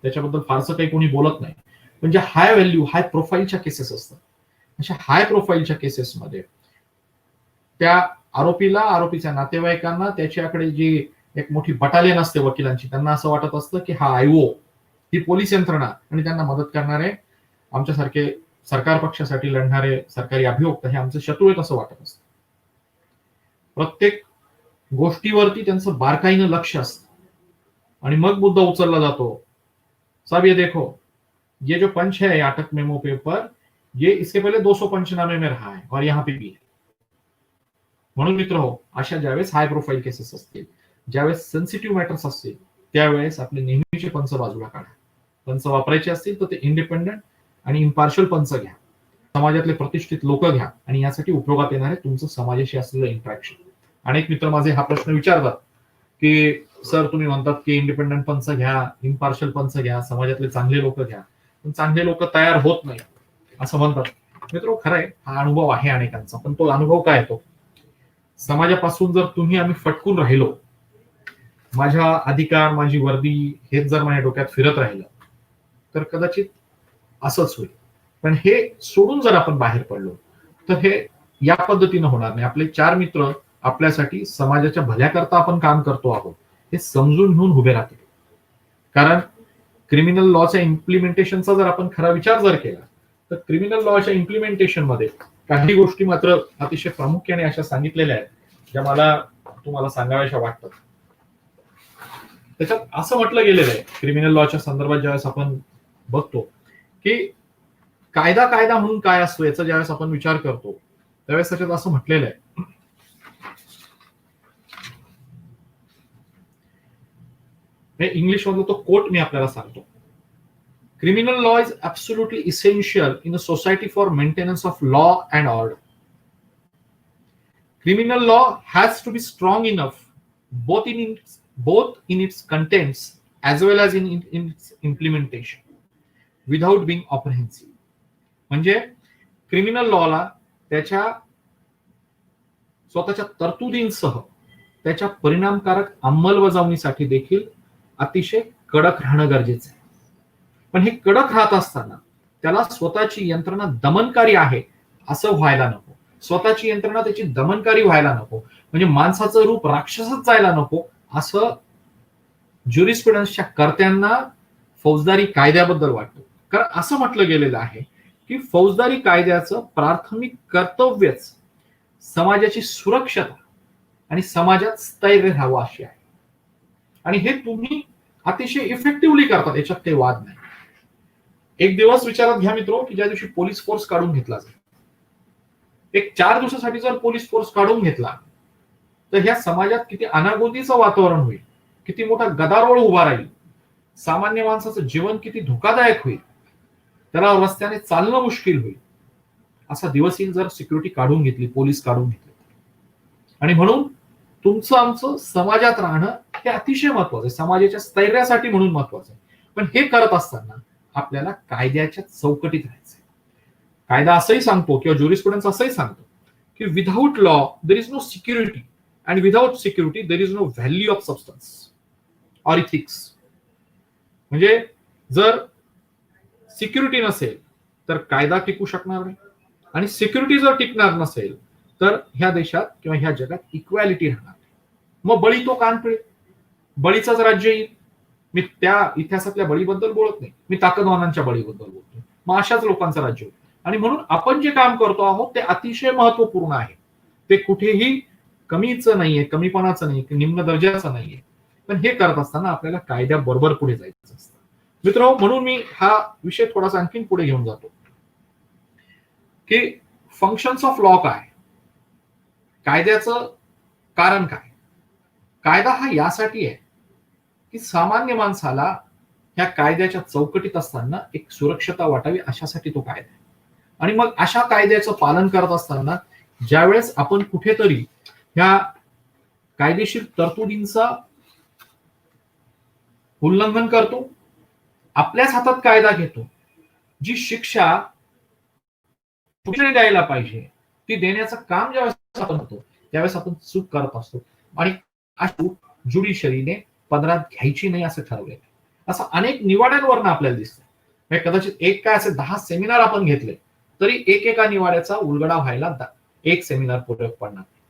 त्याच्याबद्दल फारसं काही कोणी बोलत नाही. म्हणजे हाय व्हॅल्यू, हाय प्रोफाईलच्या केसेस असतात अशा हाय प्रोफाईलच्या केसेसमध्ये त्या आरोपीला, आरोपीच्या नातेवाईकांना, त्याच्याकडे जी एक मोठी बटालियन असते वकिलांची, त्यांना असं वाटत असतं की हा आयओ, ही पोलीस यंत्रणा आणि त्यांना मदत करणारे आमच्यासारखे सरकार पक्षासाठी लढणारे सरकारी अभियोक्त हे आमचे शत्रू आहेत असं वाटत असतं. प्रत्येक गोष्टीवरती त्यांचं बारकाईनं लक्ष असतं आणि मग मुद्दा उचलला जातो. साहब ये देखो, ये जो पंच है अटक मेमो पेपर, ये इसके पहले 200 पंचनामे में रहा है और यहाँ पे भी है. म्हणून मित्र हो, अशा ज्यावेळेस हाय प्रोफाईल केसेस असतील, ज्यावेळेस सेन्सिटिव्ह मॅटर्स असतील, त्यावेळेस आपले नेहमीचे पंच बाजूला काढा. पंच वापरायचे असतील तर ते इंडिपेंडंट आणि इम्पार्शियल पंच घ्या. समाजातले प्रतिष्ठित लोक घ्या आणि यासाठी उपयोगात येणारे तुमचं समाजाशी असलेलं इंटरॅक्शन. अनेक मित्र माझे हा प्रश्न विचारतात की सर तुम्ही म्हणतात की इंडिपेंडंट पंच घ्या, इम्पार्शियल पंच घ्या, समाजातले चांगले लोक घ्या, पण चांगले लोक तयार होत नाही असं म्हणतात. मित्र खरंय, हा अनुभव आहे अनेकांचा, पण तो अनुभव काय येतो, समाजापासून जर तुम्ही आम्ही फटकून राहिलो, माझा अधिकार, माझी वर्दी हेच जर माझ्या डोक्यात फिरत राहिलं तर कदाचित असंच होईल. पण हे सोडून जर आपण बाहेर पडलो तर हे या पद्धतीनं होणार नाही. आपले 4 मित्र आपल्यासाठी समाजाच्या भल्याकरता आपण काम करतो आहोत हे समजून घेऊन उभे राहतील. कारण क्रिमिनल लॉच्या इम्प्लिमेंटेशनचा जर आपण खरा विचार जर केला तर क्रिमिनल लॉच्या इम्प्लिमेंटेशन मध्ये काही गोष्टी मात्र अतिशय प्रामुख्याने अशा सांगितलेल्या आहेत ज्या मला तुम्हाला सांगाव्याशा वाटतात. त्याच्यात असं म्हटलं गेलेलं आहे क्रिमिनल लॉच्या संदर्भात, ज्यावेळेस आपण बघतो की कायदा म्हणून काय असतो याचा ज्यावेळेस आपण विचार करतो त्यावेळेस त्याच्यात असं म्हटलेलं आहे, इंग्लिश मधला तो कोट मी आपल्याला सांगतो. Criminal law is absolutely essential in a society for maintenance of law and order. Criminal law has to be strong enough both in its contents as well as in its implementation without being apprehensive. म्हणजे criminal लॉला त्याच्या स्वतःच्या तरतुदींसह त्याच्या परिणामकारक अंमलबजावणीसाठी देखील अतिशय कडक राहणं गरजेचं आहे. पण हे कडक राहत असताना त्याला स्वतःची यंत्रणा दमनकारी आहे असं व्हायला नको. स्वतःची यंत्रणा त्याची दमनकारी व्हायला नको, म्हणजे माणसाचं रूप राक्षसच जायला नको असं ज्युरिस्प्रुडन्सच्या कर्त्यांना फौजदारी कायद्याबद्दल वाटतं. कारण असं म्हटलं गेलेलं आहे की फौजदारी कायद्याचं प्राथमिक कर्तव्यच समाजाची सुरक्षता आणि समाजात स्थैर्य राहावं अशी आहे. आणि हे तुम्ही अतिशय इफेक्टिव्हली करतात, याच्यात काही वाद नाही. एक दिवस विचारात घ्या मित्रो की ज्या दिवशी पोलीस फोर्स काढून घेतला जाईल, एक 4 दिवसासाठी जर पोलीस फोर्स काढून घेतला तर ह्या समाजात किती अनागोंदीचं वातावरण होईल, किती मोठा गदारोळ उभा राहील, सामान्य माणसाचं जीवन किती धोकादायक होईल, त्याला रस्त्याने चालणं मुश्किल होईल. असा दिवस येईल जर सिक्युरिटी काढून घेतली, पोलीस काढून घेतले. आणि म्हणून तुमचं आमचं समाजात राहणं हे अतिशय महत्वाचं आहे, समाजाच्या स्थैर्यासाठी म्हणून महत्वाचं आहे. पण हे करत असताना आपल्याला कायद्याच्या चौकटीत राहायचंय. कायदा असंही सांगतो किंवा ज्युरिस्प्रुडन्स असंही सांगतो की without law there is no security and without security there is no value of substance or ethics. म्हणजे जर सिक्युरिटी नसेल तर कायदा टिकू शकणार नाही, आणि सिक्युरिटी जर टिकणार नसेल तर ह्या देशात किंवा ह्या जगात इक्वॅलिटी राहणार नाही. मग बळी तो कान पिळेल, बळीचाच राज्य येईल. मी त्या इतिहासातल्या बळीबद्दल बोलत नाही, मी ताकदवानांच्या बळीबद्दल बोलतो. मग अशाच लोकांचं राज्य होईल. आणि म्हणून आपण जे काम करतो आहोत ते अतिशय महत्वपूर्ण आहे. ते कुठेही कमीचं नाहीये, कमीपणाचं नाही, निम्न दर्जाचं नाहीये. पण हे करत असताना आपल्याला कायद्याबरोबर पुढे जायचं असतं मित्र. म्हणून मी हा विषय थोडासा आणखीन पुढे घेऊन जातो की फंक्शन्स ऑफ लॉ काय, कायद्याचं कारण काय. कायदा हा यासाठी आहे की सामान्य माणसाला ह्या कायद्याच्या चौकटीत असताना एक सुरक्षता वाटावी, अशासाठी तो कायदा आहे. आणि मग अशा कायद्याचं पालन करत असताना ज्यावेळेस आपण कुठेतरी ह्या कायदेशीर तरतुदींचा उल्लंघन करतो, आपल्याच हातात कायदा घेतो, जी शिक्षा कुठे द्यायला पाहिजे ती देण्याचं काम ज्यावेळेस आपण करतो त्यावेळेस आपण चूक करत असतो. आणि ज्युडिशरीने पदरात घ्यायची नाही असं ठरवलंय. असं अनेक निवाड्यांवरनं आपल्याला दिसतंय. कदाचित एक काय असे 10 सेमिनार आपण घेतले तरी एकेका निवाड्याचा उलगडा व्हायला एक सेमिनार पूरक पडणार नाही.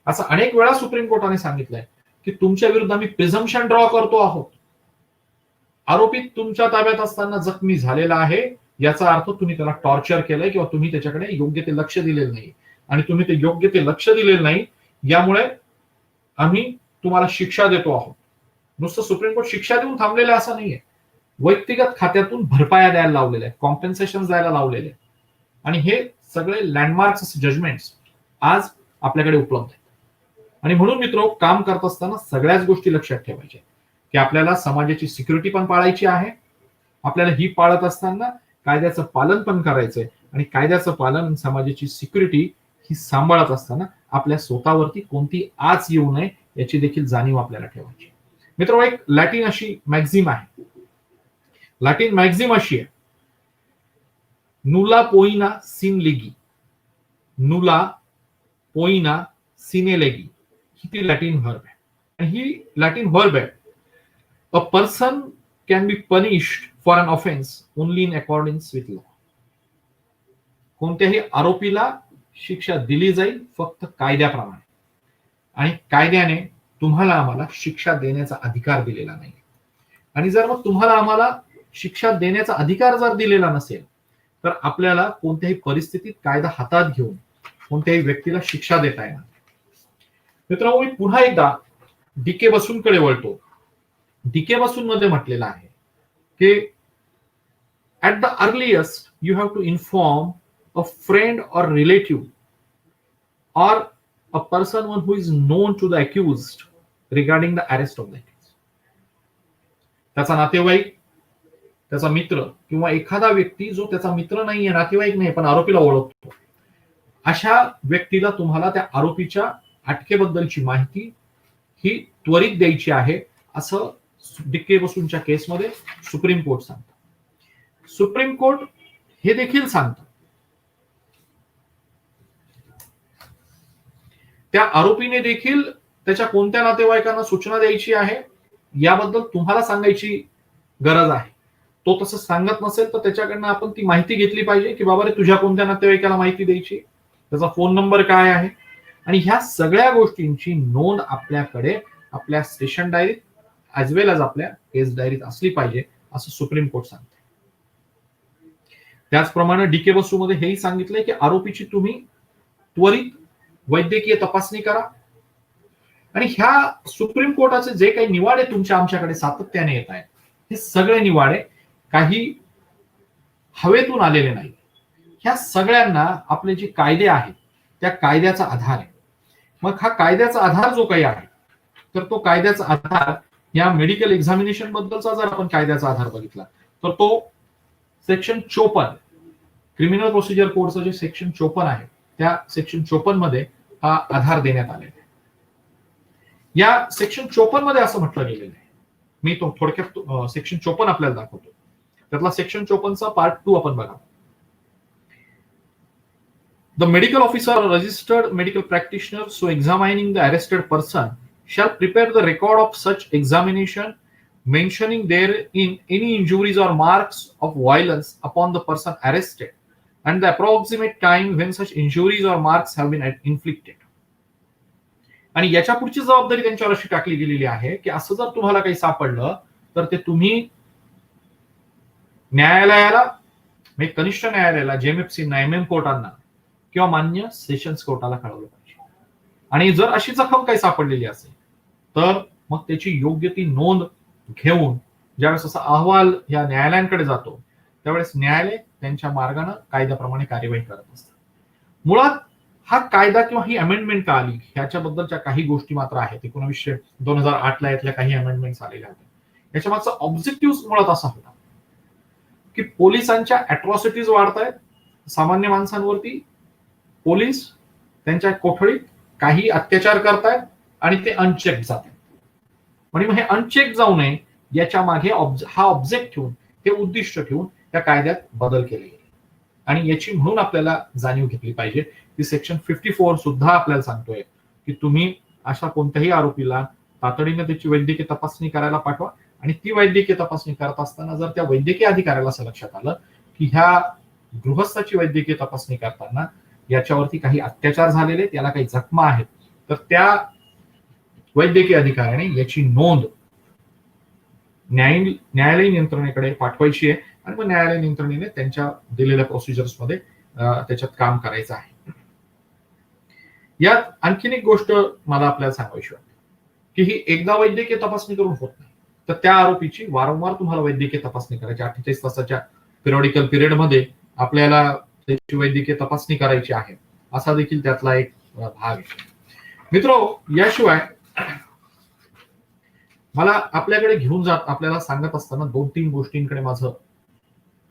असं अनेक वेळा सुप्रीम कोर्टाने सांगितलंय की तुमच्या विरुद्ध आम्ही प्रिझम्पशन ड्रॉ करतो आहोत. आरोपी तुमच्या ताब्यात असताना जखमी झालेला आहे याचा अर्थ तुम्ही त्याला टॉर्चर केलंय किंवा तुम्ही त्याच्याकडे योग्य ते लक्ष दिलेलं नाही आणि तुम्ही ते योग्य ते लक्ष दिलेलं नाही यामुळे आम्ही तुम्हाला शिक्षा देतो आहोत. नुसतं सुप्रीम कोर्ट शिक्षा देऊन थांबलेलं असं नाहीये, व्यक्तिगत खात्यातून भरपाया द्यायला लावलेले आहेत, कॉम्पेन्सेशन द्यायला लावलेले आहेत आणि हे सगळे लँडमार्क्स जजमेंट्स आज आपल्याकडे उपलब्ध आहेत. आणि म्हणून मित्रो, काम करत असताना सगळ्याच गोष्टी लक्षात ठेवायच्या की आपल्याला समाजाची सिक्युरिटी पण पाळायची आहे, आपल्याला ही पाळत असताना कायद्याचं पालन पण करायचंय आणि कायद्याचं पालन समाजाची सिक्युरिटी ही सांभाळत असताना आपल्या स्वतःवरती कोणती आच येऊ नये याची देखील जाणीव आपल्याला ठेवायची. मित्र, एक लॅटिन अशी मॅक्झिम आहे, लॅटिन मॅक्झिम अशी आहे, नुला पोइना सिन लेगी, नुला पोइना सिने लेगी, ही ती लॅटिन व्हर्ब आहे. आणि ही लॅटिन व्हर्ब आहे, a person can be punished for an offence only in accordance with law. कोणत्याही आरोपीला शिक्षा दिली जाईल फक्त कायद्याप्रमाणे आणि कायद्याने तुम्हाला आम्हाला शिक्षा देण्याचा अधिकार दिलेला नाही. आणि जर मग तुम्हाला आम्हाला शिक्षा देण्याचा अधिकार जर दिलेला नसेल तर आपल्याला कोणत्याही परिस्थितीत कायदा हातात घेऊन कोणत्याही व्यक्तीला शिक्षा देता येणार. मित्रांनो, मी पुन्हा एकदा डीके बसूंकडे वळतो. डीके बसून मध्ये म्हटलेलं आहे की at the earliest you have to inform a friend or relative or a person one who is known to the accused regarding the arrest of the accused. त्याचा नातेवाईक, त्याचा मित्र किंवा एखादा व्यक्ती जो त्याचा मित्र नाहीये, नातेवाईक नाही पण आरोपीला ओळखतो, अशा व्यक्तीला तुम्हाला त्या आरोपीच्या अटकेबद्दलची माहिती ही त्वरित द्यायची आहे असं डीके बसूंच्या केसमध्ये सुप्रीम कोर्ट सांगतं. सुप्रीम कोर्ट हे देखील सांगतं त्या आरोपीने देखील त्याच्या कोणत्या नातेवाईकांना सूचना द्यायची आहे याबद्दल तुम्हाला सांगायची गरज आहे. तो तसं सांगत नसेल तर त्याच्याकडनं आपण ती माहिती घेतली पाहिजे की बाबा रे, तुझ्या कोणत्या नातेवाईकाला माहिती द्यायची, त्याचा फोन नंबर काय आहे. आणि ह्या सगळ्या गोष्टींची नोंद आपल्याकडे आपल्या स्टेशन डायरीत ऍज वेल एज आपल्या केस डायरीत असली पाहिजे असं सुप्रीम कोर्ट सांगते. त्याचप्रमाणे डीके बसू मध्ये हेही सांगितलंय की आरोपीची तुम्ही त्वरित वैद्यकीय तपासणी करा. आणि ह्या सुप्रीम कोर्टाचे जे काही निवाडे तुमच्या आमच्याकडे सातत्याने येत आहेत हे सगळे निवाडे काही हवेतून आलेले नाही. ह्या सगळ्यांना आपले जे कायदे आहेत त्या कायद्याचा आधार आहे. मग हा कायद्याचा आधार जो काही आहे तर तो कायद्याचा आधार या मेडिकल एक्झामिनेशन बद्दलचा जर आपण कायद्याचा आधार बघितला तर तो सेक्शन 54 क्रिमिनल प्रोसिजर कोडचं जे सेक्शन 54 आहे त्या सेक्शन 54 मध्ये हा आधार देण्यात आलेला आहे. या सेक्शन 54 मध्ये असं म्हटलं गेलेलं आहे, मी तो थोडक्यात सेक्शन 54 आपल्याला दाखवतो. त्यातला सेक्शन 54 चा पार्ट 2 आपण बघा. The medical officer registered medical practitioner so examining the arrested person shall prepare the record of such examination mentioning therein any injuries or marks of violence upon the person arrested and the approximate time when such injuries or marks have been inflicted. आणि याच्या पुढची जबाबदारी त्यांच्यावर अशी टाकली गेलेली आहे की असं जर तुम्हाला काही सापडलं तर ते तुम्ही न्यायालयाला, म्हणजे कनिष्ठ न्यायालयाला, जेएमएफसी, एमएम कोर्टांना किंवा मान्य सेशन्स कोर्टाला कळवलं पाहिजे. आणि जर अशी जखम काही सापडलेली असेल तर मग त्याची योग्य ती नोंद घेऊन ज्यावेळेस असा अहवाल या न्यायालयांकडे जातो त्यावेळेस न्यायालय त्यांच्या मार्गाने कायद्याप्रमाणे कार्यवाही करत असतात. मुळात हा कायदा किंवा ही अमेंडमेंट का आली ह्याच्याबद्दलच्या काही गोष्टी मात्र आहेत. 2008 ला यातल्या काही अमेंडमेंट्स आलेल्या होत्या. याच्या मागचा ऑब्जेक्टिव्ह मुळात असा होता की पोलिसांच्या अॅट्रॉसिटीज वाढतायत, सामान्य माणसांवरती पोलीस त्यांच्या कोठडीत काही अत्याचार करतायत आणि ते अनचेक जातात. म्हणजे हे अनचेक जाऊ नये याच्या मागे हा ऑब्जेक्ट ठेवून, हे उद्दिष्ट ठेवून त्या कायद्यात बदल केले गेले. आणि याची म्हणून आपल्याला जाणीव घेतली पाहिजे की सेक्शन 54 सुद्धा आपल्याला सांगतोय की तुम्ही अशा कोणत्याही आरोपीला तातडीने त्याची वैद्यकीय तपासणी करायला पाठवा. आणि ती वैद्यकीय तपासणी करत असताना जर त्या वैद्यकीय अधिकाऱ्याला असं लक्षात आलं की ह्या गृहस्थाची वैद्यकीय तपासणी करताना याच्यावरती काही अत्याचार झालेले, त्याला काही जखमा आहेत, तर त्या वैद्यकीय अधिकाऱ्याने याची नोंद न्यायालयीन यंत्रणेकडे पाठवायची आहे आणि मग न्यायालयीन यंत्रणेने त्यांच्या दिलेल्या प्रोसिजर्समध्ये त्याच्यात काम करायचं आहे. यात आणखीन एक गोष्ट मला आपल्याला सांगायची वाटते की ही एकदा वैद्यकीय तपासणी करून होत नाही, तर त्या आरोपीची वारंवार तुम्हाला वैद्यकीय तपासणी करायची. 48 तासाच्या पिरियडिकल पिरियडमध्ये आपल्याला त्याची वैद्यकीय तपासणी करायची आहे, असा देखील त्यातला एक भाग आहे. मित्रो, याशिवाय मला आपल्याकडे घेऊन जात आपल्याला सांगत असताना 2-3 गोष्टींकडे माझं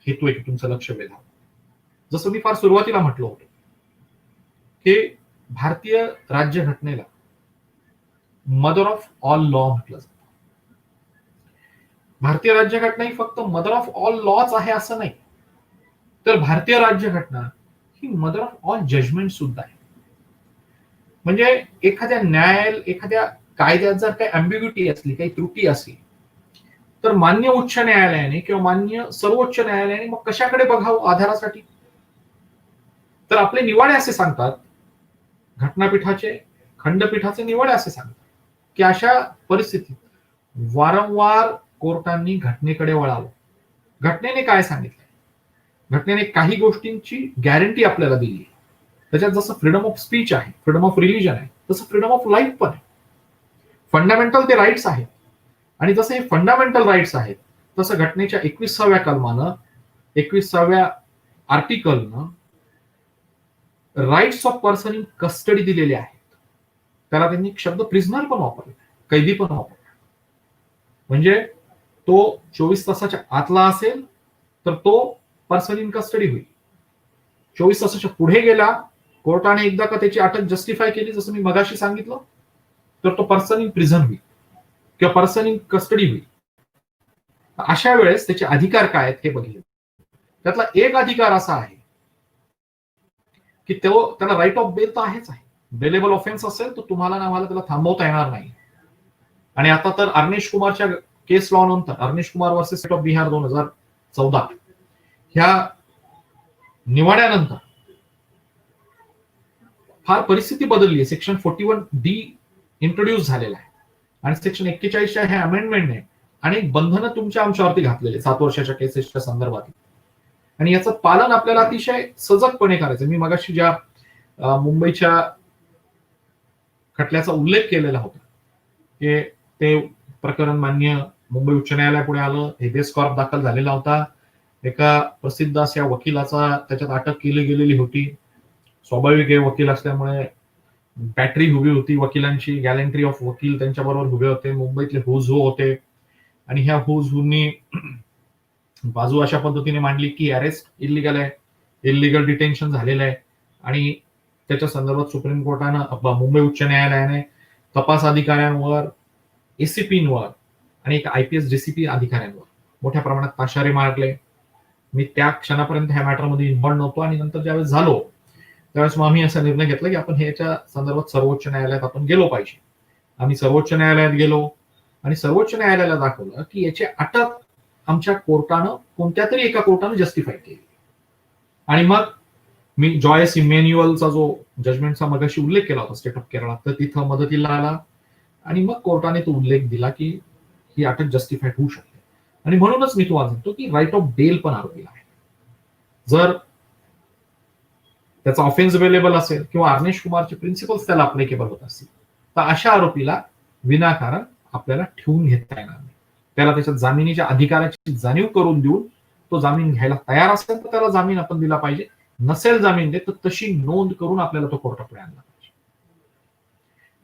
हेतू आहे की तुमचं लक्ष वेधावं. जसं मी फार सुरुवातीला म्हटलं होतं की भारतीय राज्यघटनेला मदर ऑफ ऑल लॉ म्हटलं जातं. भारतीय राज्यघटना ही फक्त मदर ऑफ ऑल लॉच आहे असं नाही, तर भारतीय राज्यघटना ही मदर ऑफ ऑल जजमेंट सुद्धा आहे. म्हणजे एखाद्या कायद्यात जर काही अँबिग्युटी असली, काही त्रुटी असली, तर मान्य उच्च न्यायालयाने किंवा मान्य सर्वोच्च न्यायालयाने मग कशाकडे बघावं आधारासाठी? तर आपले निवाडे असे सांगतात, घटनापीठाचे खंडपीठाचे निवाडे असे सांगतात की अशा परिस्थितीत वारंवार कोर्टांनी घटनेकडे वळावं. घटनेने काय सांगितलंय? घटनेने काही गोष्टींची गॅरंटी आपल्याला दिली आहे. त्याच्यात जसं फ्रीडम ऑफ स्पीच आहे, फ्रीडम ऑफ रिलीजन आहे, तसं फ्रीडम ऑफ लाईफ पण आहे. फंडामेंटल ते राईट्स आहेत आणि जसं हे फंडामेंटल राईट्स आहेत तसं घटनेच्या 21व्या कलमानं 21व्या आर्टिकलनं rights of person in custody दिलेले आहेत. त्याला त्यांनी शब्द प्रिझनर पण वापरला, कैदी पण वापरला. म्हणजे तो 24 तासाच्या आतला असेल तर तो पर्सन इन कस्टडी होईल. 24 तासाच्या पुढे गेला, कोर्टाने एकदा का त्याची अटक जस्टिफाय केली, जसं मी मगाशी सांगितलं, तर तो पर्सन इन प्रिझन होईल किंवा पर्सन इन कस्टडी होईल. अशा वेळेस त्याचे अधिकार काय आहेत हे बघितले. त्यातला एक अधिकार असा आहे की त्याला राईट ऑफ बेल तर आहेच आहे. बेलेबल ऑफेन्स असेल तर तुम्हाला ना आम्हाला त्याला थांबवता येणार नाही. आणि आता तर अर्नेश कुमारच्या केस लॉ नंतर, Arnesh Kumar versus state of Bihar 2014 ह्या निवाड्यानंतर फार परिस्थिती बदलली आहे. सेक्शन 41D इंट्रोड्यूस झालेला आहे आणि सेक्शन 41च्या ह्या अमेंडमेंटने अनेक बंधनं तुमच्या आमच्यावरती घातलेले 7 वर्षाच्या केसेसच्या संदर्भात. आणि याचं पालन आपल्याला अतिशय सजगपणे करायचं. मी मगाशी ज्या मुंबईच्या खटल्याचा उल्लेख केलेला होता की ते प्रकरण मान्य मुंबई उच्च न्यायालयापुढे आलं, हेबेस कॉर्प दाखल झालेला होता. एका प्रसिद्ध अशा वकिलाचा त्याच्यात अटक केली गेलेली होती. स्वाभाविक आहे, वकील असल्यामुळे बॅटरी उभी होती वकिलांची, गॅलंट्री ऑफ वकील त्यांच्याबरोबर उभे होते. मुंबईतले हुज हो होते आणि ह्या हुज हुनी बाजू अशा पद्धतीने मांडली की अरेस्ट इलिगल आहे, इलिगल डिटेन्शन झालेलं आहे आणि त्याच्या संदर्भात सुप्रीम कोर्टानं, मुंबई उच्च न्यायालयाने तपास अधिकाऱ्यांवर, एसीपींवर आणि एक IPS DCP अधिकाऱ्यांवर मोठ्या प्रमाणात ताशारे मारले. मी त्या क्षणापर्यंत ह्या मॅटरमध्ये इन्व्हॉल्व नव्हतो आणि नंतर ज्यावेळेस झालो त्यावेळेस मग आम्ही असा निर्णय घेतला की आपण ह्याच्या संदर्भात सर्वोच्च न्यायालयात आपण गेलो पाहिजे. आम्ही सर्वोच्च न्यायालयात गेलो आणि सर्वोच्च न्यायालयाला दाखवलं की याची अटक आमच्या कोर्टानं, कोणत्या तरी एका कोर्टानं जस्टिफाय केली. आणि मग मी जॉयस इमॅन्युअलचा जो जजमेंटचा मगाशी उल्लेख केला होता स्टेट ऑफ केरळा, तर तिथं मदतीला आला आणि मग कोर्टाने तो उल्लेख दिला की ही अटक जस्टिफाईड होऊ शकते. आणि म्हणूनच मी तुम्हाला सांगतो की राईट ऑफ बेल पण आरोपीला आहे. जर त्याचा ऑफेन्स अवेलेबल असेल किंवा अर्नेश कुमारचे प्रिन्सिपल्स त्याला अप्लिकेबल होत असतील तर अशा आरोपीला विनाकारण आपल्याला ठेवून घेता येणार नाही. त्याला त्याच्या जामिनीच्या अधिकाराची जाणीव करून देऊन तो जामीन घ्यायला तयार असेल तर त्याला जामीन आपण दिला पाहिजे. नसेल जामीन देत तर तशी नोंद करून आपल्याला तो कोर्टापुढे आणला पाहिजे.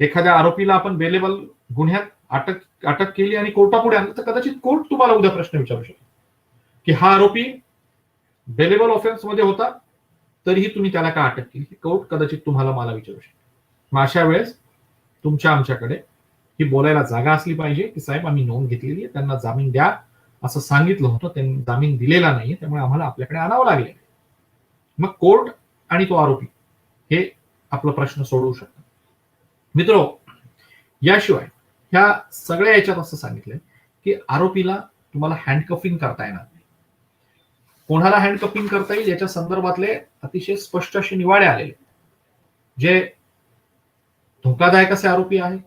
एखाद्या आरोपीला आपण बेलेबल गुन्ह्यात अटक केली आणि कोर्टापुढे आणलं तर कदाचित कोर्ट तुम्हाला उद्या प्रश्न विचारू शकतो की हा आरोपी बेलेबल ऑफेन्स मध्ये होता तरीही तुम्ही त्याला का अटक केली. कोर्ट कदाचित तुम्हाला मला विचारू शकतो. मग अशा वेळेस तुमच्या आमच्याकडे ही बोलायला जागा असली पाहिजे की साहेब आम्ही नोंद घेतलेली आहे, त्यांना जामीन द्या असं सांगितलं होतं, त्यांनी जामीन दिलेला नाहीये, त्यामुळे आम्हाला आपल्याकडे आणावं लागले. मग कोर्ट आणि तो आरोपी हे आपला प्रश्न सोडवू शकतात. मित्रो, याशिवाय ह्या सगळ्या याच्यात असं सांगितलंय की आरोपीला तुम्हाला हँडकफिंग करता येणार नाही. कोणाला हँडकपिंग करता येईल याच्या संदर्भातले अतिशय स्पष्ट असे निवाडे आलेले, जे धोकादायक असे आरोपी आहेत,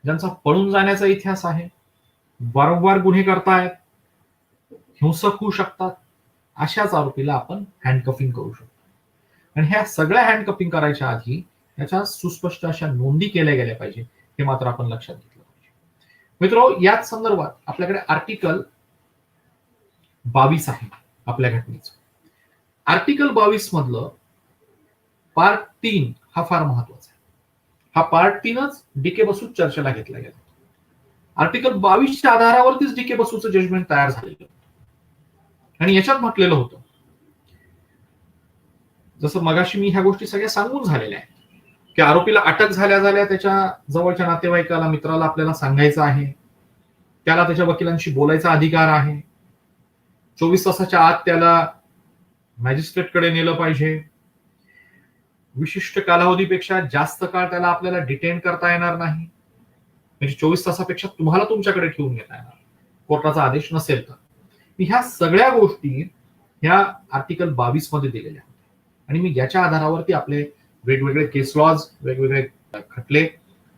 ज्यांचा पळून जाण्याचा इतिहास आहे, वारंवार गुन्हे करतायत, हिंसक होऊ शकतात, अशाच आरोपीला आपण हँडकफिंग करू शकतो. आणि ह्या सगळ्या हँडकपिंग करायच्या आधी याच्या सुस्पष्ट अशा नोंदी केल्या गेल्या पाहिजे, हे मात्र आपण लक्षात घेतलं पाहिजे. मित्रो, याच संदर्भात आपल्याकडे आर्टिकल 22 आहे आपल्या घटनेचं. आर्टिकल 22 मधलं पार्ट 3 हा फार महत्वाचा आहे. हा पार्ट 3च डीके बसू चर्चेला घेतला गेला. आर्टिकल 22च्या आधारावरतीच डीके बसूचं जजमेंट तयार झालेलं आणि याच्यात म्हटलेलं होतं, जसं मगाशी मी ह्या गोष्टी सगळ्या सांगून झालेल्या आहेत, की आरोपीला अटक झाल्या त्याच्या जवळच्या नातेवाईकाला, मित्राला आपल्याला सांगायचं आहे, त्याला त्याच्या वकिलांशी बोलायचा अधिकार आहे, 24 तासाच्या आत त्याला मॅजिस्ट्रेटकडे नेलं पाहिजे, विशिष्ट कालावधीपेक्षा जास्त काळ त्याला आपल्याला डिटेन करता येणार नाही, म्हणजे 24 तासापेक्षा तुम्हाला तुमच्याकडे ठेवून घेता येणार कोर्टाचा आदेश नसेल तर. ह्या सगळ्या गोष्टी ह्या आर्टिकल 22 मध्ये दिलेल्या आहेत आणि मी याच्या आधारावरती आपले वेगवेगळे केस लॉज, वेगवेगळे खटले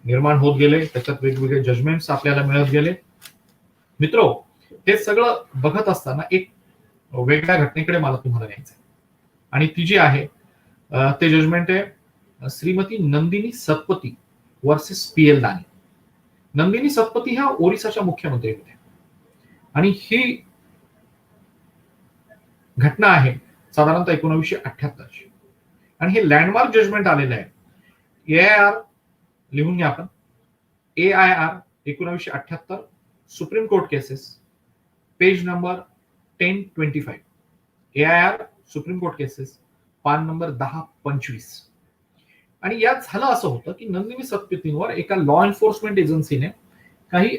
निर्माण होत गेले, त्याच्यात वेगवेगळे जजमेंट्स आपल्याला मिळत गेले. मित्रो, हे सगळं बघत असताना एक वेगळ्या घटनेकडे मला तुम्हाला न्यायचं आहे आणि ती जी आहे ते जजमेंट आहे श्रीमती नंदिनी सतपथी वर्सेस PL दानी. नंदिनी सतपथी ह्या ओरिसाच्या मुख्यमंत्री होत्या आणि ही घटना आहे साधारणतः 1978ची आणि हे लँडमार्क जजमेंट आलेलं आहे. AIR लिहून घ्या आपण, AIR 1978 supreme Court cases, page number 1025. AIR supreme Court cases, पान नंबर 1025. आणि यात झालं असं होतं की नंदिनी सतपथींवर एका लॉ एन्फोर्समेंट एजन्सीने काही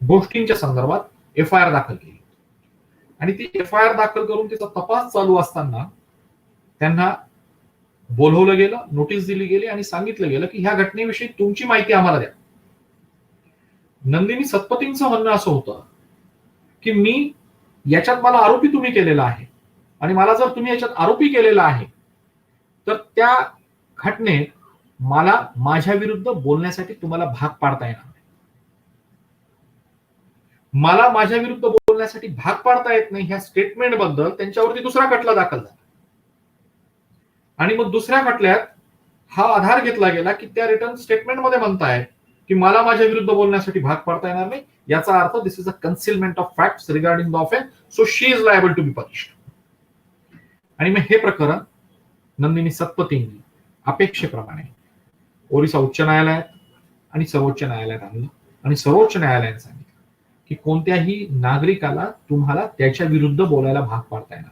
गोष्टींच्या संदर्भात FIR दाखल केली आणि ती FIR दाखल करून तिचा तपास चालू असताना त्यांना बोलवलं गेलं, नोटीस दिली गेली आणि सांगितलं गेलं की ह्या घटनेविषयी तुमची माहिती आम्हाला द्या. नंदिनी सतपथींचं म्हणणं असं होतं की मी याच्यात मला आरोपी तुम्ही केलेला आहे आणि मला जर तुम्ही याच्यात आरोपी केलेला आहे तर त्या घटनेत मला माझ्या विरुद्ध बोलण्यासाठी तुम्हाला भाग पाडता येणार नाही. मला माझ्या विरुद्ध बोलण्यासाठी भाग पाडता येत नाही ह्या स्टेटमेंट बद्दल त्यांच्यावरती दुसरा खटला दाखल झाला आणि मग दुसऱ्या खटल्यात हा आधार घेतला गेला की त्या रिटर्न स्टेटमेंट मध्ये म्हणतायत की मला माझ्या विरुद्ध बोलण्यासाठी भाग पाडता येणार नाही, याचा अर्थ this is a concealment of facts regarding the offence, so she is liable to be punished. आणि मग हे प्रकरण नंदिनी सतपथींनी अपेक्षेप्रमाणे ओरिसा उच्च न्यायालयात आणि सर्वोच्च न्यायालयात आणलं आणि सर्वोच्च न्यायालयाने सांगितलं की कोणत्याही नागरिकाला तुम्हाला त्याच्या विरुद्ध बोलायला भाग पाडता येणार.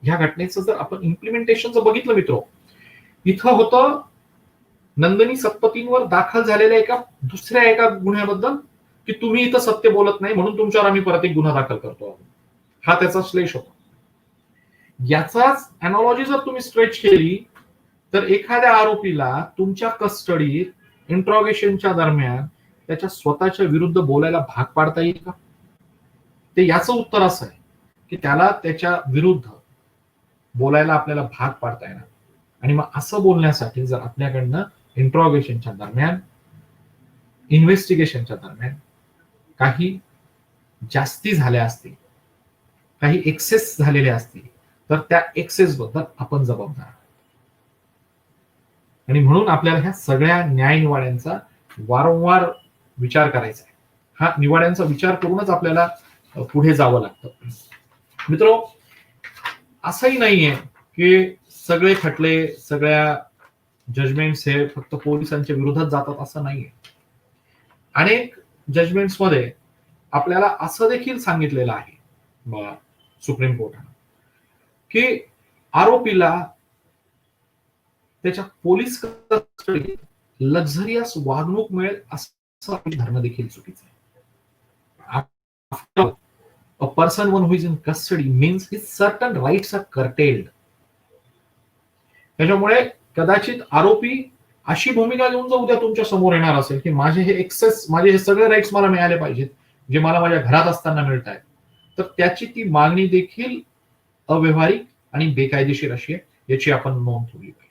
ह्या घटनेचं जर आपण इम्प्लिमेंटेशनचं बघितलं मित्रो, इथं होतं नंदिनी सतपथींवर दाखल झालेल्या दुसऱ्या एका गुन्ह्याबद्दल की तुम्ही इथं सत्य बोलत नाही म्हणून तुमच्यावर आम्ही परत एक गुन्हा दाखल करतो, हा त्याचा श्लेष होता. याचाच अॅनॉलॉजी जर तुम्ही स्ट्रेच केली तर एखाद्या आरोपीला तुमच्या कस्टडीत इंट्रॉगेशनच्या दरम्यान त्याच्या स्वतःच्या विरुद्ध बोलायला भाग पाडता येईल का? ते याचं उत्तर असं आहे की त्याला त्याच्या विरुद्ध बोलायला आपल्याला भाग पाडता येणार. आणि मग असं बोलण्यासाठी जर आपल्याकडनं इंट्रॉगेशनच्या दरम्यान, इन्व्हेस्टिगेशनच्या दरम्यान काही जास्ती झाल्या असतील, काही एक्सेस झालेले असतील तर त्या एक्सेस बद्दल आपण जबाबदार. आणि म्हणून आपल्याला ह्या सगळ्या न्याय निवाड्यांचा वारंवार विचार करायचा आहे. हा निवाड्यांचा विचार करूनच आपल्याला पुढे जावं लागतं. मित्रो, असंही नाहीये की सगळे खटले, सगळ्या जजमेंट्स हे फक्त पोलिसांच्या विरोधात जातात असं नाहीये. अनेक जजमेंट्स मध्ये आपल्याला असं देखील सांगितलेलं आहे सुप्रीम कोर्टाने की आरोपीला त्याच्या पोलीस कस्टडीत लक्झरियस वागणूक मिळेल असं धरणं देखील चुकीचं आहे. A person one who is in custody means his certain rights are curtailed. त्याच्यामुळे कदाचित आरोपी अशी भूमिका घेऊन जर उद्या तुमच्या समोर येणार असेल की माझे हे एक्सेस, माझे हे सगळे राईट्स मला मिळाले पाहिजेत जे मला माझ्या घरात असताना मिळत आहेत, तर त्याची ती मागणी देखील अव्यवहारिक आणि बेकायदेशीर अशी आहे, याची आपण नोंद ठेवली पाहिजे.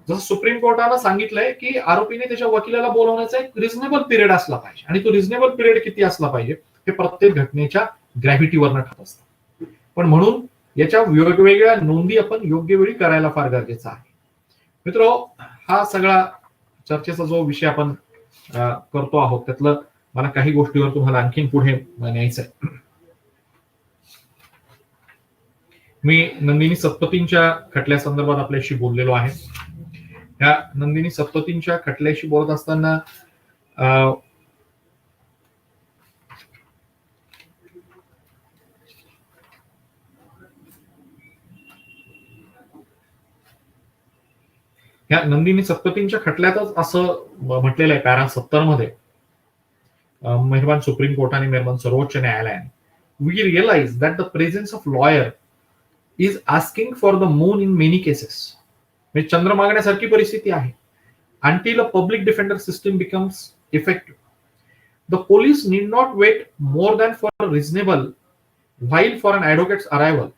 जसं सुप्रीम कोर्टानं सांगितलंय की आरोपीने त्याच्या वकिलाला बोलवण्याचा एक रिझनेबल पिरियड असला पाहिजे, आणि तो रिझनेबल पिरियड किती असला पाहिजे हे प्रत्येक घटनेच्या ग्रॅव्हिटीवरनं ठरत असतं. पण म्हणून याच्या वेगवेगळ्या नोंदी आपण योग्य वेळी करायला फार गरजेचं आहे. मित्र, हा सगळा चर्चेचा जो विषय आपण करतो आहोत त्यातलं मला काही गोष्टीवर तुम्हाला आणखीन पुढे न्यायचं आहे. मी नंदिनी सत्पथींच्या खटल्यासंदर्भात आपल्याशी बोललेलो आहे. ह्या नंदिनी सत्पथींच्या खटल्याशी बोलत असताना ह्या नंदिनी सत्पथींच्या खटल्यातच असं म्हटलेलं आहे पॅरा 70 मध्ये, मेहरबान सुप्रीम कोर्ट आणि मेहरबान सर्वोच्च न्यायालयाने, we realise that the presence of lawyer is asking for the moon in many cases. म्हणजे चंद्र मागण्यासारखी परिस्थिती आहे. Until a public defender system becomes effective, the police need not wait more than for a reasonable while for an advocate's arrival,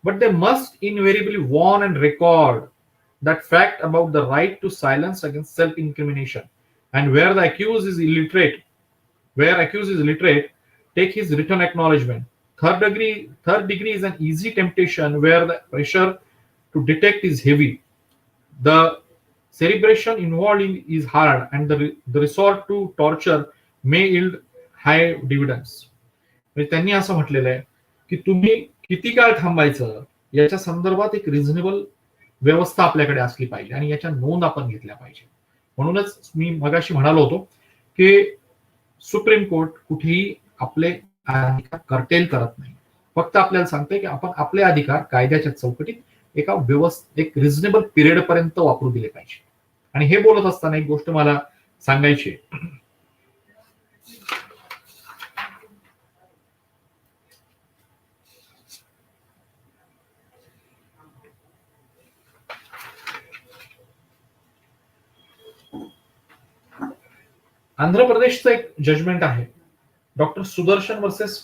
but they must invariably warn and record that fact about the right to silence against self-incrimination, and where the accused is illiterate, take his written acknowledgement. Third degree is an easy temptation where the pressure to detect is heavy. The cerebration involved is hard, and the resort to torture may yield high dividends. म्हणजे त्यांनी असं म्हटलेलं आहे की तुम्ही किती काळ थांबायचं याच्या संदर्भात एक रिझनेबल व्यवस्था आपल्याकडे असली पाहिजे, आणि याच्या नोंद आपण घेतल्या पाहिजे. म्हणूनच मी मगाशी म्हणालो होतो की सुप्रीम कोर्ट कुठेही आपले अधिकार कर्टेल करत नाही, फक्त आपल्याला सांगते की आपण आपले अधिकार कायद्याच्या चौकटीत एक रिझनेबल पिरियड पर्यंत वापरू दिले पाहिजे. आणि हे बोलत असताना एक गोष्ट मला सांगायची आहे. आंध्र प्रदेशचं एक जजमेंट आहे, doctor Sudarshan versus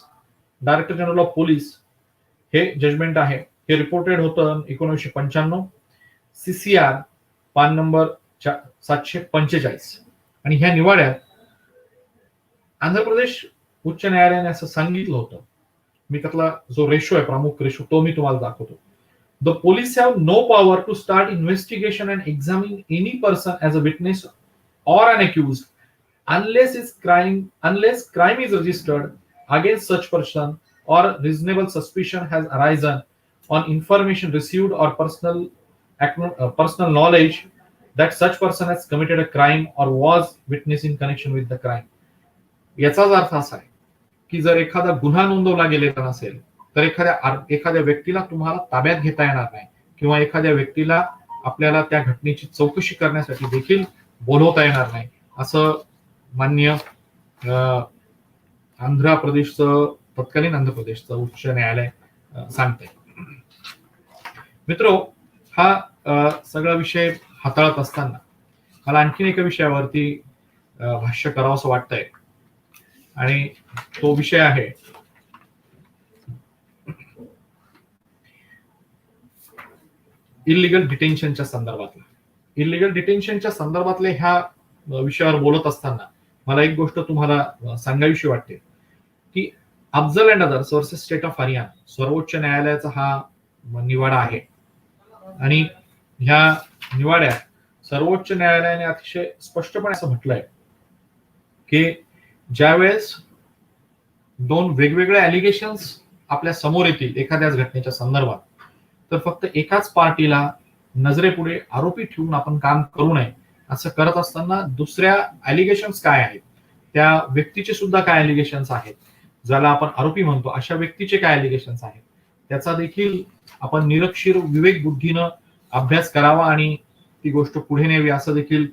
director general of police हे जजमेंट आहे. हे रिपोर्टेड होतं 1995, CCR पान नंबर 745. आणि ह्या निवाड्यात आंध्र प्रदेश उच्च न्यायालयाने असं सांगितलं होतं, मी त्यातला जो रेशो आहे, प्रमुख रेशो, तो मी तुम्हाला दाखवतो. The police have no power to start investigation and examine any person as a witness or an accused unless crime is registered against such person or reasonable suspicion has arisen on information received or personal knowledge that such person has committed a crime or was witness in connection with the crime. याचाच अर्थ असा आहे की जर एखादा गुन्हा नोंदवला गेलेला नसेल तर एखाद्या व्यक्तीला तुम्हाला ताब्यात घेता येणार नाही, किंवा एखाद्या व्यक्तीला आपल्याला त्या घटनेची चौकशी करण्यासाठी देखील बोलवता येणार नाही, असं मान्य तत्कालीन आंध्र प्रदेशचं उच्च न्यायालय सांगते. मित्रो, हा सगळा विषय हाताळत असताना मला आणखीन एका विषयावरती भाष्य करावं असं वाटतंय, आणि तो विषय आहे इलिगल डिटेन्शनच्या संदर्भातला. इलिगल डिटेन्शनच्या संदर्भातल्या ह्या विषयावर बोलत असताना मला एक गोष्ट तुम्हाला सांगावीशी वाटते की Afzal and others versus state of Haryana सर्वोच्च न्यायालयाचा हा निवाडा आहे. आणि ह्या निवाड्यात सर्वोच्च न्यायालयाने अतिशय स्पष्टपणे असं म्हटलंय की ज्यावेळेस दोन वेगवेगळे ऍलिगेशन्स आपल्या समोर येतील एखाद्याच घटनेच्या संदर्भात, तर फक्त एकाच पार्टीला नजरेपुढे आरोपी ठेवून आपण काम करू नये. असं करत असताना दुसऱ्या ऍलिगेशन्स काय आहेत, त्या व्यक्तीचे सुद्धा काय ऍलिगेशन्स आहेत, ज्याला आपण आरोपी म्हणतो अशा व्यक्तीचे काय ऍलिगेशन्स आहेत, त्याचा देखील आपण निरक्षीर विवेक बुद्धीनं अभ्यास करावा आणि ती गोष्ट पुढे न्यावी, असं देखील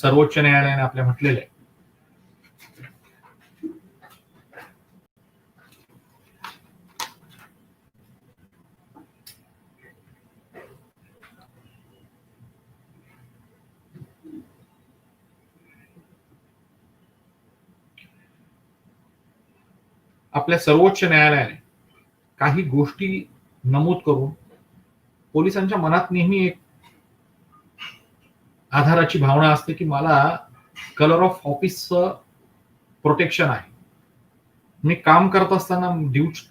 सर्वोच्च न्यायालयाने आपल्या म्हटलेलं आहे. आपल्या सर्वोच्च न्यायालयाने काही गोष्टी नमूद करून पोलिसांच्या मनात नेहमी एक आधाराची भावना असते की मला कलर ऑफ ऑफिसचं प्रोटेक्शन आहे. मी काम करत असताना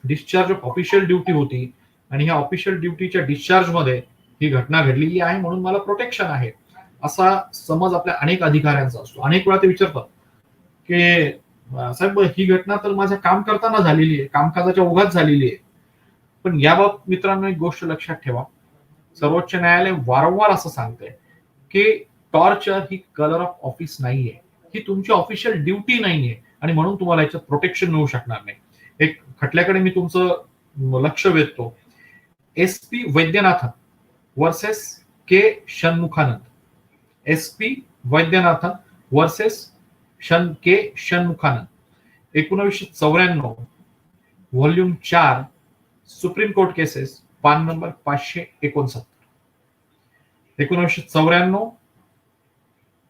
डिस्चार्ज ऑफ ऑफिशियल ड्युटी होती आणि ह्या ऑफिशियल ड्युटीच्या डिस्चार्ज मध्ये ही घटना घडलेली आहे म्हणून मला प्रोटेक्शन आहे, असा समज आपल्या अनेक अधिकाऱ्यांचा असतो. अनेक वेळा ते विचारतात की साहेब ही घटना तर माझ्या काम करताना झालेली आहे, कामकाजाच्या ओघात झालेली आहे. पण याबाबत मित्रांनो एक गोष्ट लक्षात ठेवा, सर्वोच्च न्यायालय वारंवार असं सांगतंय की torture he colour of office नाहीये, ही तुमची ऑफिशियल ड्युटी नाहीये आणि म्हणून तुम्हाला याच्यात प्रोटेक्शन मिळू शकणार नाही. एक खटल्याकडे मी तुमचं लक्ष वेधतो. SP Vaidyanathan versus K Shanmukhananda. SP Vaidyanathan versus K Shanmukhananda, 1994, volume 4, Supreme Court cases, पान number 569. 1994,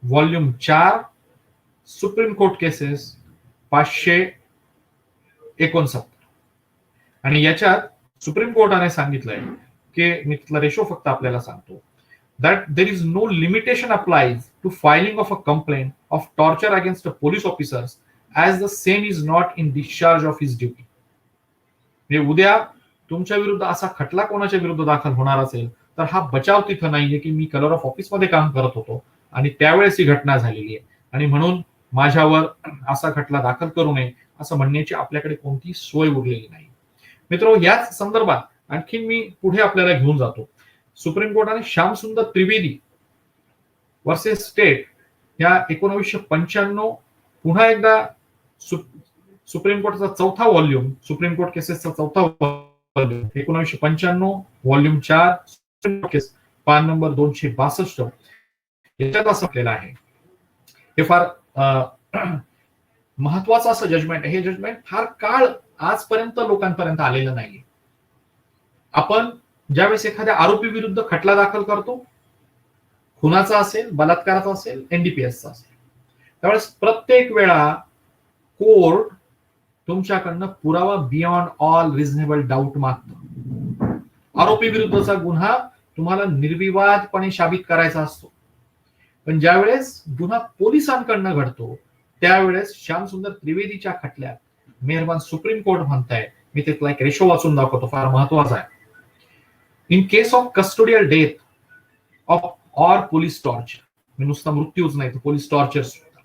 volume 4, Supreme Court cases, 569. आणि याच्यात सुप्रीम कोर्टाने सांगितलंय की मी तिथला रेशो फक्त आपल्याला सांगतो, that there is no limitation applies to filing of a complaint of torture against a police officers as the same is not in discharge of his duty. म्हणजे उद्या तुमच्या विरुद्ध असा खटला कोणाच्या विरुद्ध दाखल होणार असेल तर हा बचाव तिथं नाहीये की मी कलर ऑफ ऑफिस मध्ये काम करत होतो आणि त्यावेळेस ही घटना झालेली आहे आणि म्हणून माझ्यावर असा खटला दाखल करू नये असं म्हणण्याची आपल्याकडे कोणतीही सोय उरलेली नाही. मित्रांनो, याच संदर्भात आणखी मी पुढे आपल्याला घेऊन जातो. सुप्रीम कोर्टाने श्यामसुंदर त्रिवेदी वर्सेस स्टेट या 1995 पुन्हा एकदा सुप्रीम कोर्टचा चौथा व्हॉल्यूम, सुप्रीम कोर्ट केसेसचा चौथा व्हॉल्यूम, 1995, व्हॉल्यूम 4, सुप्रीम कोर्ट केस, पान नंबर 262, याच्यात असं केलं आहे. हे फार महत्वाचं असं जजमेंट आहे. हे जजमेंट फार काळ आजपर्यंत लोकांपर्यंत आलेलं नाहीये. आपण ज्यावेळेस एखाद्या आरोपी विरुद्ध खटला दाखल करतो, खुनाचा असेल, बलात्काराचा असेल, NDPSचा असेल, त्यावेळेस प्रत्येक वेळा कोर्ट तुमच्याकडनं पुरावा बियॉन्ड ऑल रिझनेबल डाऊट मागतो. आरोपी विरुद्धचा गुन्हा तुम्हाला निर्विवादपणे साबित करायचा असतो. पण ज्यावेळेस गुन्हा पोलिसांकडनं घडतो त्यावेळेस श्यामसुंदर त्रिवेदीच्या खटल्यात मेहरबान सुप्रीम कोर्ट म्हणताय, मी तिथला एक रेशो वाचून दाखवतो, फार महत्वाचा आहे. In case of custodial death of or police torture, नुसता मृत्यूच नाही तर पोलीस टॉर्चर सुद्धा,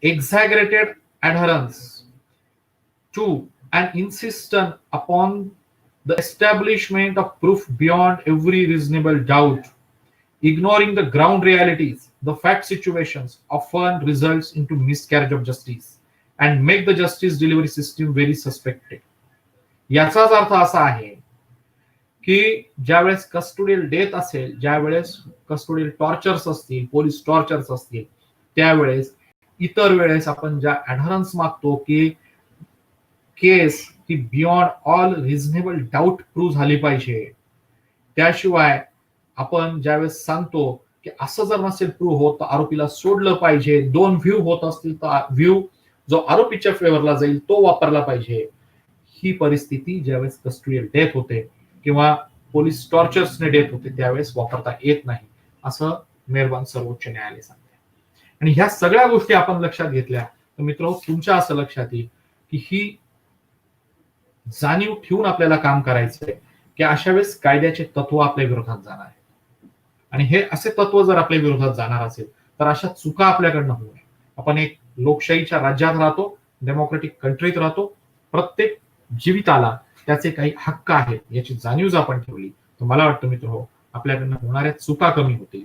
exaggerated adherence to and insistence upon the establishment of proof beyond every reasonable doubt, ignoring the ground realities, the fact situations often results into miscarriage of justice and make the justice delivery system very suspected. याचाच अर्थ असा आहे की ज्यावेळेस custodial death असेल, ज्यावेळेस custodial tortures असतील, police tortures असतील, त्यावेळेस इतर वेळेस आपण ज्या ऍडहरन्स मागतो की केस ही beyond all reasonable doubt prove झाली पाहिजे, त्याशिवाय आपण ज्यावेळेस सांगतो की असं जर नसेल प्रूव्ह होत तर आरोपीला सोडलं पाहिजे, 2 व्ह्यू होत असतील तर व्ह्यू जो आरोपीच्या फेवरला जाईल तो वापरला पाहिजे, ही परिस्थिती ज्यावेळेस कस्टोडियल डेथ होते किंवा पोलीस टॉर्चर्सने डेथ होते त्यावेळेस वापरता येत नाही, असं मेहरबान सर्वोच्च न्यायालय सांगते. आणि ह्या सगळ्या गोष्टी आपण लक्षात घेतल्या तर मित्रांनो, तुमच्या असं लक्षात येईल की ही जाणीव ठेवून आपल्याला काम करायचंय की अशा वेळेस कायद्याचे तत्व आपल्या विरोधात जाणार आहे आणि हे असे तत्व जर आपल्या विरोधात जाणार असेल तर अशा चुका आपल्याकडनं होऊ नये. आपण एक लोकशाहीच्या राज्यात राहतो, डेमोक्रेटिक कंट्रीत राहतो, प्रत्येक जीविताला त्याचे काही हक्क आहेत याची जाणीव जर आपण ठेवली तर मला वाटतं मित्र आपल्याकडनं होणाऱ्या चुका कमी होतील.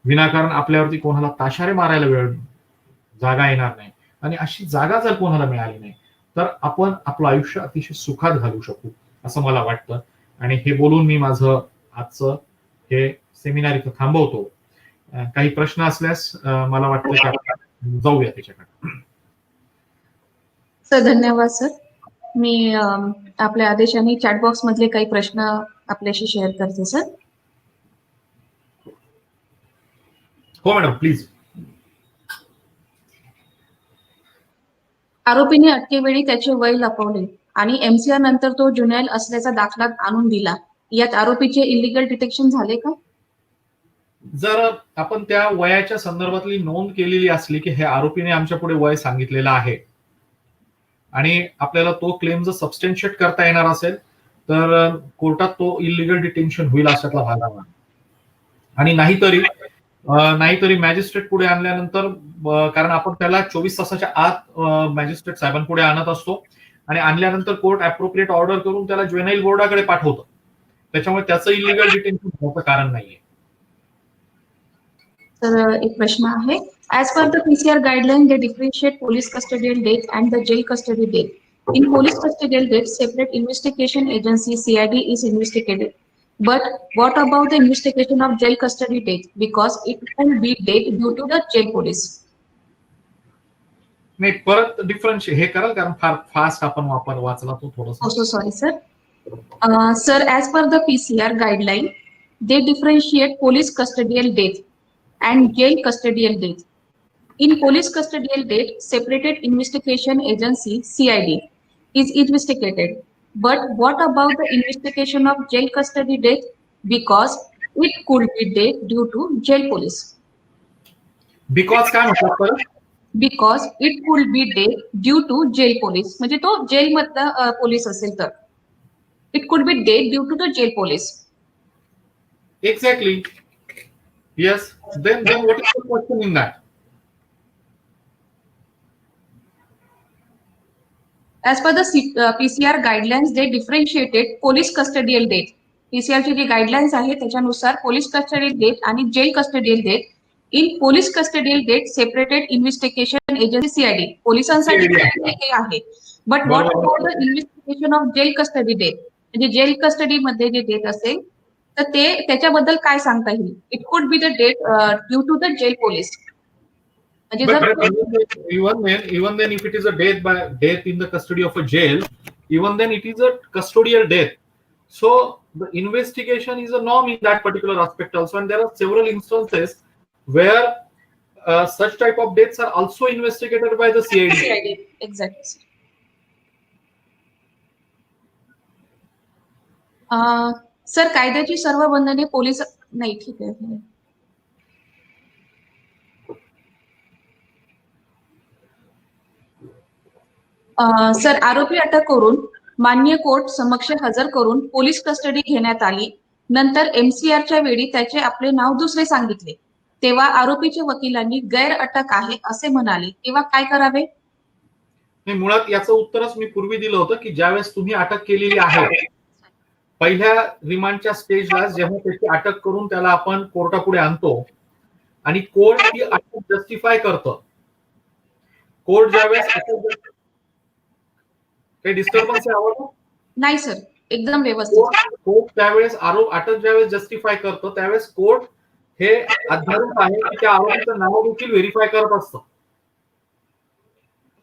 विनाकारण आपल्यावरती कोणाला ताशारे मारायला वेळ जागा येणार नाही आणि अशी जागा जर कोणाला मिळाली नाही तर आपण आपलं आयुष्य अतिशय सुखात घालू शकू असं मला वाटतं. आणि हे बोलून मी माझं आजचं हे सेमिनार इथं थांबवतो. काही प्रश्न असल्यास मला वाटतं की आपण जाऊया त्याच्याकडे. सर धन्यवाद सर. मी आपल्या आदेशाने चॅट बॉक्स मधले काही प्रश्न आपल्याशी शेअर करते सर. हो मॅडम, प्लीज. आरोपीने अटकेवेळी त्याचे वय लपवले आणि एमसीआर नंतर तो ज्युनेल असल्याचा दाखला आणून दिला. यात आरोपीचे इलिगल डिटेक्शन झाले का? जर आपण त्या वयाच्या संदर्भातली नोंद केलेली असली की हे आरोपीने आमच्या पुढे वय सांगितलेलं आहे आणि आपल्याला तो क्लेम जर सबस्टन्शिएट करता येणार असेल तर कोर्टात तो इलिगल डिटेन्शन होईल अशातला भाग आहे. आणि नाहीतरी मॅजिस्ट्रेट पुढे आणल्यानंतर कारण आपण त्याला 24 तासाच्या आत मॅजिस्ट्रेट साहेबांपुढे आणत असतो आणि आणल्यानंतर कोर्ट अप्रोप्रिएट ऑर्डर करून त्याला ज्युवेनाईल बोर्डाकडे पाठवतं. त्याच्यामुळे त्याचं इलिगल डिटेन्शन होण्याचं कारण नाहीये. तर एक प्रश्न आहे, as per the PCR guideline they differentiate police custodial death and the jail custody death. In police custodial date, separate investigation agency CID is investigated. But what about the investigation of jail custody date? Because it will be date due to the jail police. नाही, परत differentiate हे कराल कारण फार fast आपण वाचला तो थोडासा. Also, sorry, sir. Sir, as per the PCR guideline, they differentiate police custodial date and jail custodial date. In police custodial date, separated investigation agency CID is investigated. But what about the investigation of jail custody date? Because it could be date due to jail police. Because काय म्हणतात परत? Because it could be date due to jail police. म्हणजे तो gel मधला police असेल तर it could be date due to the jail police. Exactly. Yes. Then what is the question in that? As per the PCR guidelines, they differentiated police custodial date. PCR ची जी guidelines आहे त्याच्यानुसार police custodial death आणि jail custodial death. In police custodial death separated investigation agency CID पोलिसांसाठी हे आहे. But what about the investigation of jail custody death, म्हणजे jail custody मध्ये जे डेट असेल तर ते त्याच्याबद्दल काय सांगता येईल? It could be the death due to the jail police. म्हणजे even then if it is a death in the custody of a jail, even then it is a custodial death. So the investigation is a norm in that particular aspect also, and there are several instances where such type of deaths are also investigated by the CID. Exactly. Sir, कायद्याची सर्व बंधने police नाही, ठीक आहे. Sir, आरोपी अटक करून मान्य कोर्ट समक्ष हजर करून पोलीस कस्टडी घेण्यात आली. नंतर MCRच्या वेळी त्याचे आपले नाव दुसरे सांगितले, तेव्हा आरोपीच्या वकिलांनी गैर अटक आहे असे म्हणाले, तेव्हा काय करावे? नाही, मुळात याचं उत्तरच मी पूर्वी दिलं होतं की ज्यावेळेस तुम्ही अटक केलेली आहे पहिल्या रिमांडच्या स्टेजला, जेव्हा त्याची अटक करून त्याला आपण कोर्टापुढे आणतो आणि कोर्ट ती अटक जस्टिफाय करतं. कोर्ट ज्यावेळेस काही डिस्टर्बन्स आहे आवडतो? नाही सर, एकदम व्यवस्थित. कोर्ट त्यावेळेस अटक ज्यावेळेस जस्टिफाय करतो त्यावेळेस कोर्ट हे अध्यादेश आहे की त्या आरोपीचं नाव देखील व्हेरीफाय करत असतं.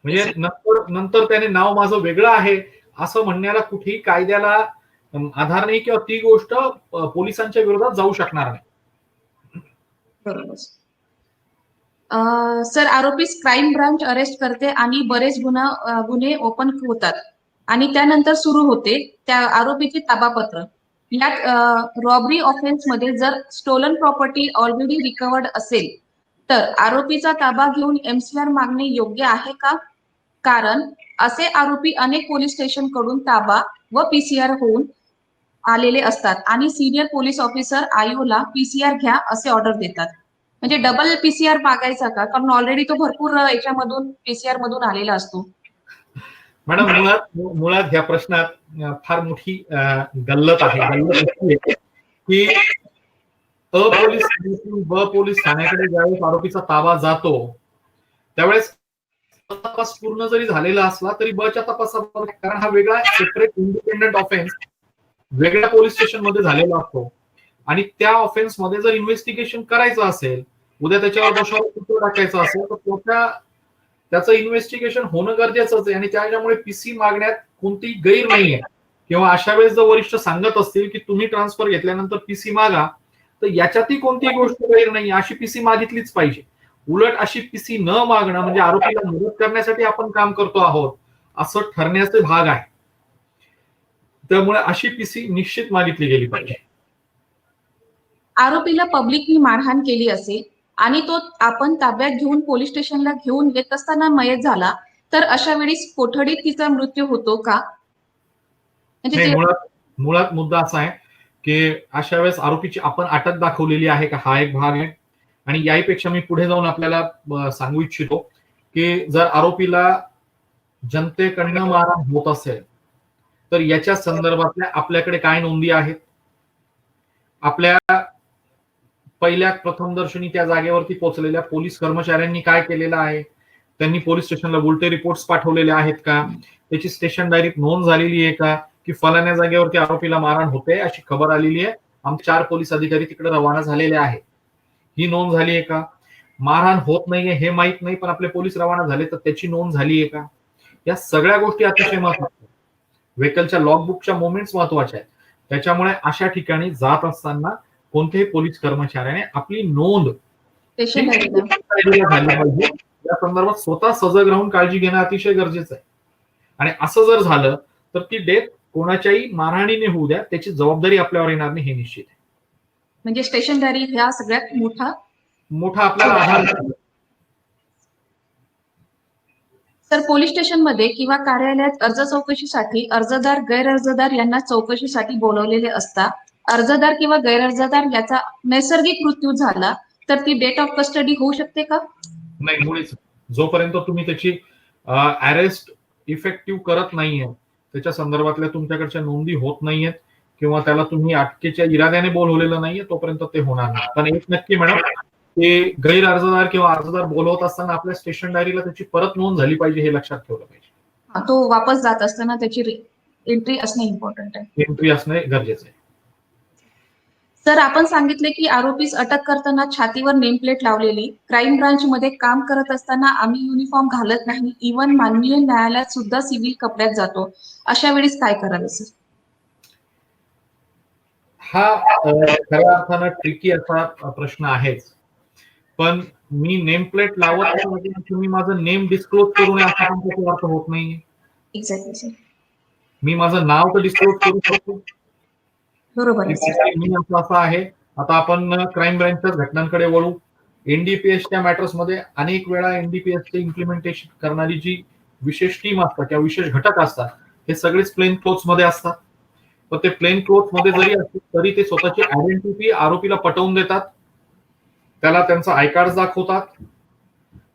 म्हणजे नंतर त्याने नाव माझं वेगळं आहे असं म्हणण्याला कुठेही कायद्याला आधार नाही किंवा ती गोष्ट पोलिसांच्या विरोधात जाऊ शकणार नाही. बरोबर. सर, आरोपी क्राईम ब्रांच अरेस्ट करते आणि बरेच गुन्हे ओपन होतात आणि त्यानंतर सुरू होते त्या आरोपीचे ताबापत्र. यात रॉबरी ऑफेन्स मध्ये जर स्टोलन प्रॉपर्टी ऑलरेडी रिकवर्ड असेल तर आरोपीचा ताबा घेऊन MCR मागणे योग्य आहे का? कारण असे आरोपी अनेक पोलीस स्टेशन कडून ताबा व PCR होऊन आलेले असतात आणि सिनियर पोलीस ऑफिसर IO ला PCR घ्या असे ऑर्डर देतात. म्हणजे डबल PCR मागायचा का? कारण ऑलरेडी तो भरपूर याच्यामधून PCR मधून आलेला असतो. मॅडम, मुळात ह्या प्रश्नात फार मोठी गल्लत आहे की ब पोलीस ठाण्याकडे ज्यावेळेस आरोपीचा ताबा जातो त्यावेळेस तपास पूर्ण जरी झालेला असला तरी बच्या तपासात, कारण हा वेगळा सेपरेट इंडिपेंडंट ऑफेन्स वेगळ्या पोलीस स्टेशन मध्ये झालेला असतो आणि त्या ऑफेन्स मध्ये जर इन्व्हेस्टिगेशन करायचं असेल, उद्या त्याच्यावर दोषारोप टाकायचा असेल तर त्याचं इन्व्हेस्टिगेशन होणं गरजेचंच आहे आणि त्याच्यामुळे PC मागण्यात कोणतीही गैर नाहीये. किंवा अशा वेळेस जर वरिष्ठ सांगत असतील की तुम्ही ट्रान्सफर घेतल्यानंतर PC मागा, तर याच्यातही कोणतीही गोष्ट गैर नाही, अशी PC मागितलीच पाहिजे. उलट अशी पीसी न मागणं म्हणजे आरोपीला मदत करण्यासाठी आपण काम करतो आहोत असं ठरण्याचे भाग आहे. त्यामुळे अशी पीसी निश्चित मागितली गेली पाहिजे. आरोपीला पब्लिकनी मारहाण केली असेल आणि तो आपण ताब्यात घेऊन पोलीस स्टेशनला घेऊन येत असताना मयत झाला, तर अशा वेळी कोठडीत तिचा मृत्यू होतो का? म्हणजे नाही, ते मुळात मुद्दा असा आहे की अशा वेळेस आरोपीची आपण अटक दाखवलेली आहे का, हा एक भाग आहे. आणि याहीपेक्षा मी पुढे जाऊन आपल्याला सांगू इच्छितो की जर आरोपीला जनतेकडनं मारहाण होत असेल तर याच्या संदर्भातल्या आपल्याकडे काय नोंदी आहेत, आपल्या पहिल्या प्रथमदर्शनी त्या जागेवरती पोहोचलेल्या पोलीस कर्मचाऱ्यांनी काय केलेलं आहे, त्यांनी पोलीस स्टेशनला उलटे रिपोर्ट्स पाठवलेले आहेत का, त्याची स्टेशन डायरीत नोंद झालेली आहे का की फलाण्या जागेवरती आरोपीला मारहाण होते अशी खबर आलेली आहे, आमचे 4 पोलीस अधिकारी तिकडे रवाना झालेले आहेत, ही नोंद झाली आहे का? मारहाण होत नाहीये हे माहित नाही पण आपले पोलीस रवाना झाले तर त्याची नोंद झाली आहे का? या सगळ्या गोष्टी अतिशय महत्वाच्या. व्हेकलच्या लॉगबुकच्या मोमेंट्स महत्वाच्या आहेत. त्याच्यामुळे अशा ठिकाणी जात असताना कोणत्याही पोलीस कर्मचाऱ्याने आपली नोंद स्टेशन डायरीला झाली पाहिजे. या संदर्भात स्वतः सजग राहून काळजी घेणं अतिशय गरजेचं आहे. आणि असं जर झालं तर ती डेथ कोणाच्याही मारहाणीने होऊ द्या, त्याची जबाबदारी आपल्यावर येणार नाही हे निश्चित आहे. म्हणजे स्टेशन डायरी ह्या सगळ्यात मोठा आपल्याला आधार आहे. तर पोलीस स्टेशनमध्ये किंवा कार्यालयात अर्ज चौकशीसाठी अर्जदार गैरअर्जदार यांना चौकशीसाठी बोलवलेले असतात. अर्जदार किंवा गैरअर्जदार याचा नैसर्गिक मृत्यू झाला तर ती डेट ऑफ कस्टडी होऊ शकते का? नाही, मुळीच जोपर्यंत तुम्ही त्याची अरेस्ट इफेक्टिव्ह करत नाहीये, त्याच्या संदर्भातल्या तुमच्याकडच्या नोंदी होत नाहीयेत किंवा त्याला तुम्ही अटकेच्या इराद्याने बोलवलेलं नाहीये तोपर्यंत ते होणार नाही. पण एक नक्की मॅडम, ते गैर अर्जदार किंवा अर्जदार बोलवत असताना आपल्या स्टेशन डायरीला त्याची परत नोंद झाली पाहिजे हे लक्षात ठेवलं पाहिजे. तो वापस जात असताना त्याची एंट्री असणे इम्पॉर्टंट आहे. एंट्री असणे गरजेचं आहे. सर, आपण सांगितले की आरोपीस अटक करताना छातीवर नेमप्लेट लावलेली. क्राईम ब्रांच मध्ये काम करत असताना आम्ही युनिफॉर्म घालत नाही, इव्हन माननीय न्यायालयात सुद्धा सिव्हिल कपड्यात जातो. अशा वेळेस काय करावे सर? हा खऱ्या अर्थानं ट्रिकी असा प्रश्न आहेच. पण मी नेम प्लेट लावत तुम्ही माझं नेम डिस्क्लोज करू नये असा पण अर्थ होत नाहीये. Exactly sir. मी माझं नाव तर डिस्क्लोज करू शकतो. बरोबर आहे सर. मी असं आहे. आता आपण क्राईम ब्रँचच्या घटनांकडे वळू. एनडीपीएसच्या मॅटर्स मध्ये अनेक वेळा एनडीपीएसचे इम्प्लिमेंटेशन करणारी जी विशेष टीम असतात किंवा विशेष घटक असतात हे सगळेच प्लेन क्लोथ्स मध्ये असतात. तर ते प्लेन क्लोथ्स मध्ये जरी असतील तरी ते स्वतःची आयडेंटिटी आरोपीला पटवून देतात, त्याला त्यांचा आय कार्ड दाखवतात,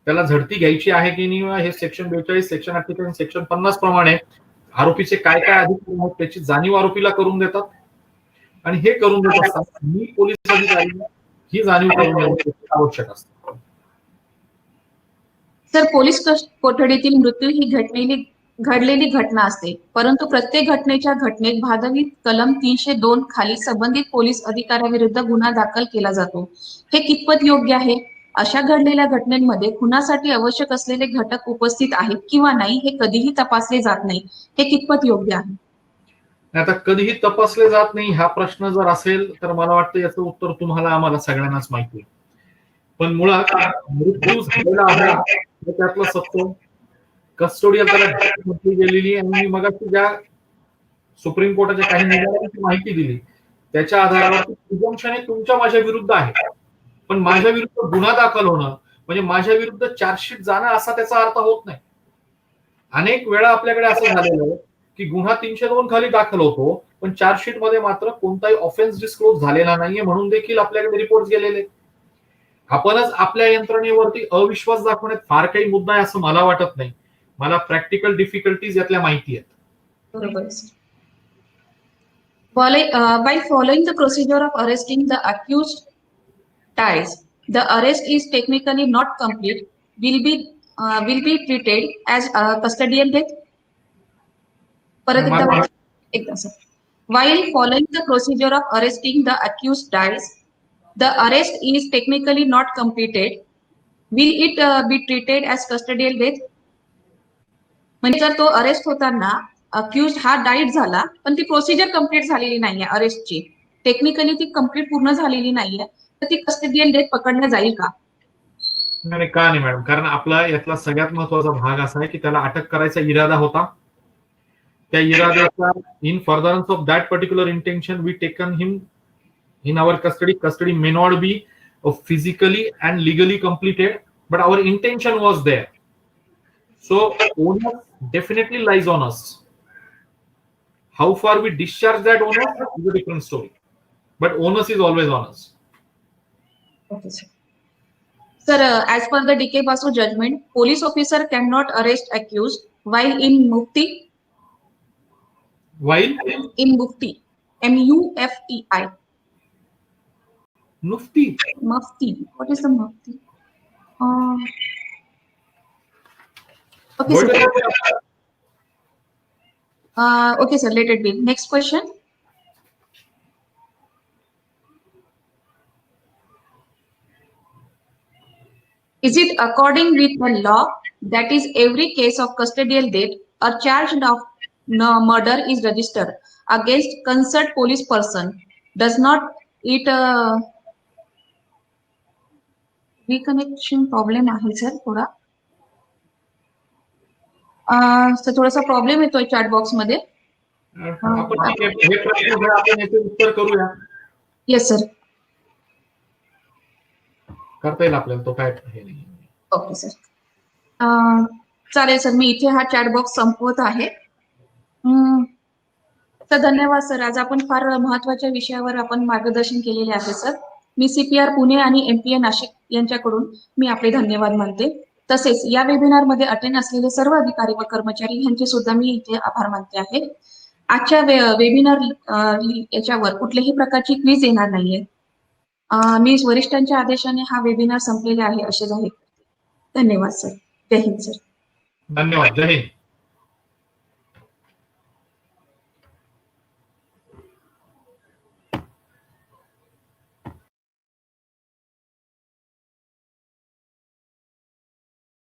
त्याला झडती घ्यायची आहे की नाही हे सेक्शन 42, सेक्शन 48, सेक्शन 50 प्रमाणे आरोपीचे काय काय अधिकार आहेत त्याची जाणीव आरोपीला करून देतात. आणि हे करून देत असताना मी पोलीस अधिकारी ही जाणीव करून देणे आवश्यक असतं. सर, पोलीस कोठडीतील मृत्यू ही घडलेली घटना असते, परंतु प्रत्येक घटनेच्या घटनेत भादवी कलम 302 खाली संबंधित पोलीस अधिकाऱ्याविरुद्ध गुन्हा दाखल केला जातो. हे कितपत योग्य आहे? अशा घडलेल्या घटनेमध्ये खुनासाठी आवश्यक असलेले घटक उपस्थित आहेत किंवा नाही हे कधीही तपासले जात नाही. हे कितपत योग्य आहे? आता कधीही तपासले जात नाही हा प्रश्न जर असेल तर मला वाटतं याचं उत्तर तुम्हाला आम्हाला सगळ्यांनाच माहिती आहे. पण मुळात मृत्यू झालेला आहे त्यातलं सत्य कस्टोडियल त्याला गेलेली आणि मग ज्या सुप्रीम कोर्टाच्या काही निर्णयाची माहिती दिली त्याच्या आधारावर प्रिझम्पशन हे तुमच्या माझ्या विरुद्ध आहे. पण माझ्या विरुद्ध गुन्हा दाखल होणं म्हणजे माझ्या विरुद्ध चार्जशीट जाणं असा त्याचा अर्थ होत नाही. अनेक वेळा आपल्याकडे असं झालेलं आहे की गुन्हा 302 खाली दाखल होतो पण चार्जशीट मध्ये मात्र कोणताही ऑफेन्स डिस्क्लोज झालेला नाहीये म्हणून देखील आपल्याकडे रिपोर्ट गेलेले. आपणच आपल्या यंत्रणेवरती अविश्वास दाखवण्यात फार काही मुद्दा आहे असं मला वाटत नाही. मला प्रॅक्टिकल डिफिकल्टीज यातल्या माहिती आहेत. बरोबर sir. By following the procedure of arresting the accused dies, the arrest is technically not complete, will be treated as a custodial death. परत एकदा sir. While following the procedure of arresting the accused dies, the arrest is technically not completed, will it be treated as custodial death? म्हणजे जर तो arrest होताना accused हा diet झाला पण ती प्रोसिजर कंप्लीट झालेली नाहीये अरेस्टची, टेक्निकली ती कंप्लीट पूर्ण झालेली नाहीये, तर ती कस्टडियल डेथ पकडण्यात जाईल का? नाही नाही, का नाही मॅडम, कारण आपला यातला सगळ्यात महत्वाचा भाग असा आहे की त्याला अटक करायचा इरादा होता. त्या इराद्याचा in furtherance of that particular intention we taken him in our custody may not be physically and legally completed, but our intention was there. So onus definitely lies on us. How far we discharge that onus is a different story, but onus is always on us. Okay, sir. Sir, as per the DK Basu judgment, police officer cannot arrest accused while in mufti. While In mufti, MUFTI. mufti, Mufti. What is the mufti? Okay, what sir. is it? Okay, sir. Let it be. Next question. Is it according with the law that is every case of custodial death or charge of murder is registered against concerned police person? Does not it reconnection problem आहे sir थोडा sir थोडासा problem येतोय chat box मध्ये. आपण ठीक आहे, हे प्रश्न जर आपण याचे उत्तर करूया, येस सर. करता येईल आपल्याला, तो काय हे नाही. Okay sir. चालेल सर, मी इथे हा चॅट बॉक्स संपवत आहे. सर धन्यवाद सर, आज आपण फार महत्वाच्या विषयावर आपण मार्गदर्शन केलेले आहे सर. मी CPR पुणे आणि MPA नाशिक यांच्याकडून मी आपले धन्यवाद मानते. तसेच या वेबिनार मध्ये अटेंड असलेले सर्व अधिकारी व कर्मचारी यांचे सुद्धा मी इथे आभार मानते आहे. आजच्या वेबिनार याच्यावर कुठल्याही प्रकारची क्विज येणार नाहीये. मी वरिष्ठांच्या आदेशाने हा वेबिनार संपलेला आहे असे जाहीर करते. धन्यवाद सर. जय हिंद सर. धन्यवाद. जय हिंद.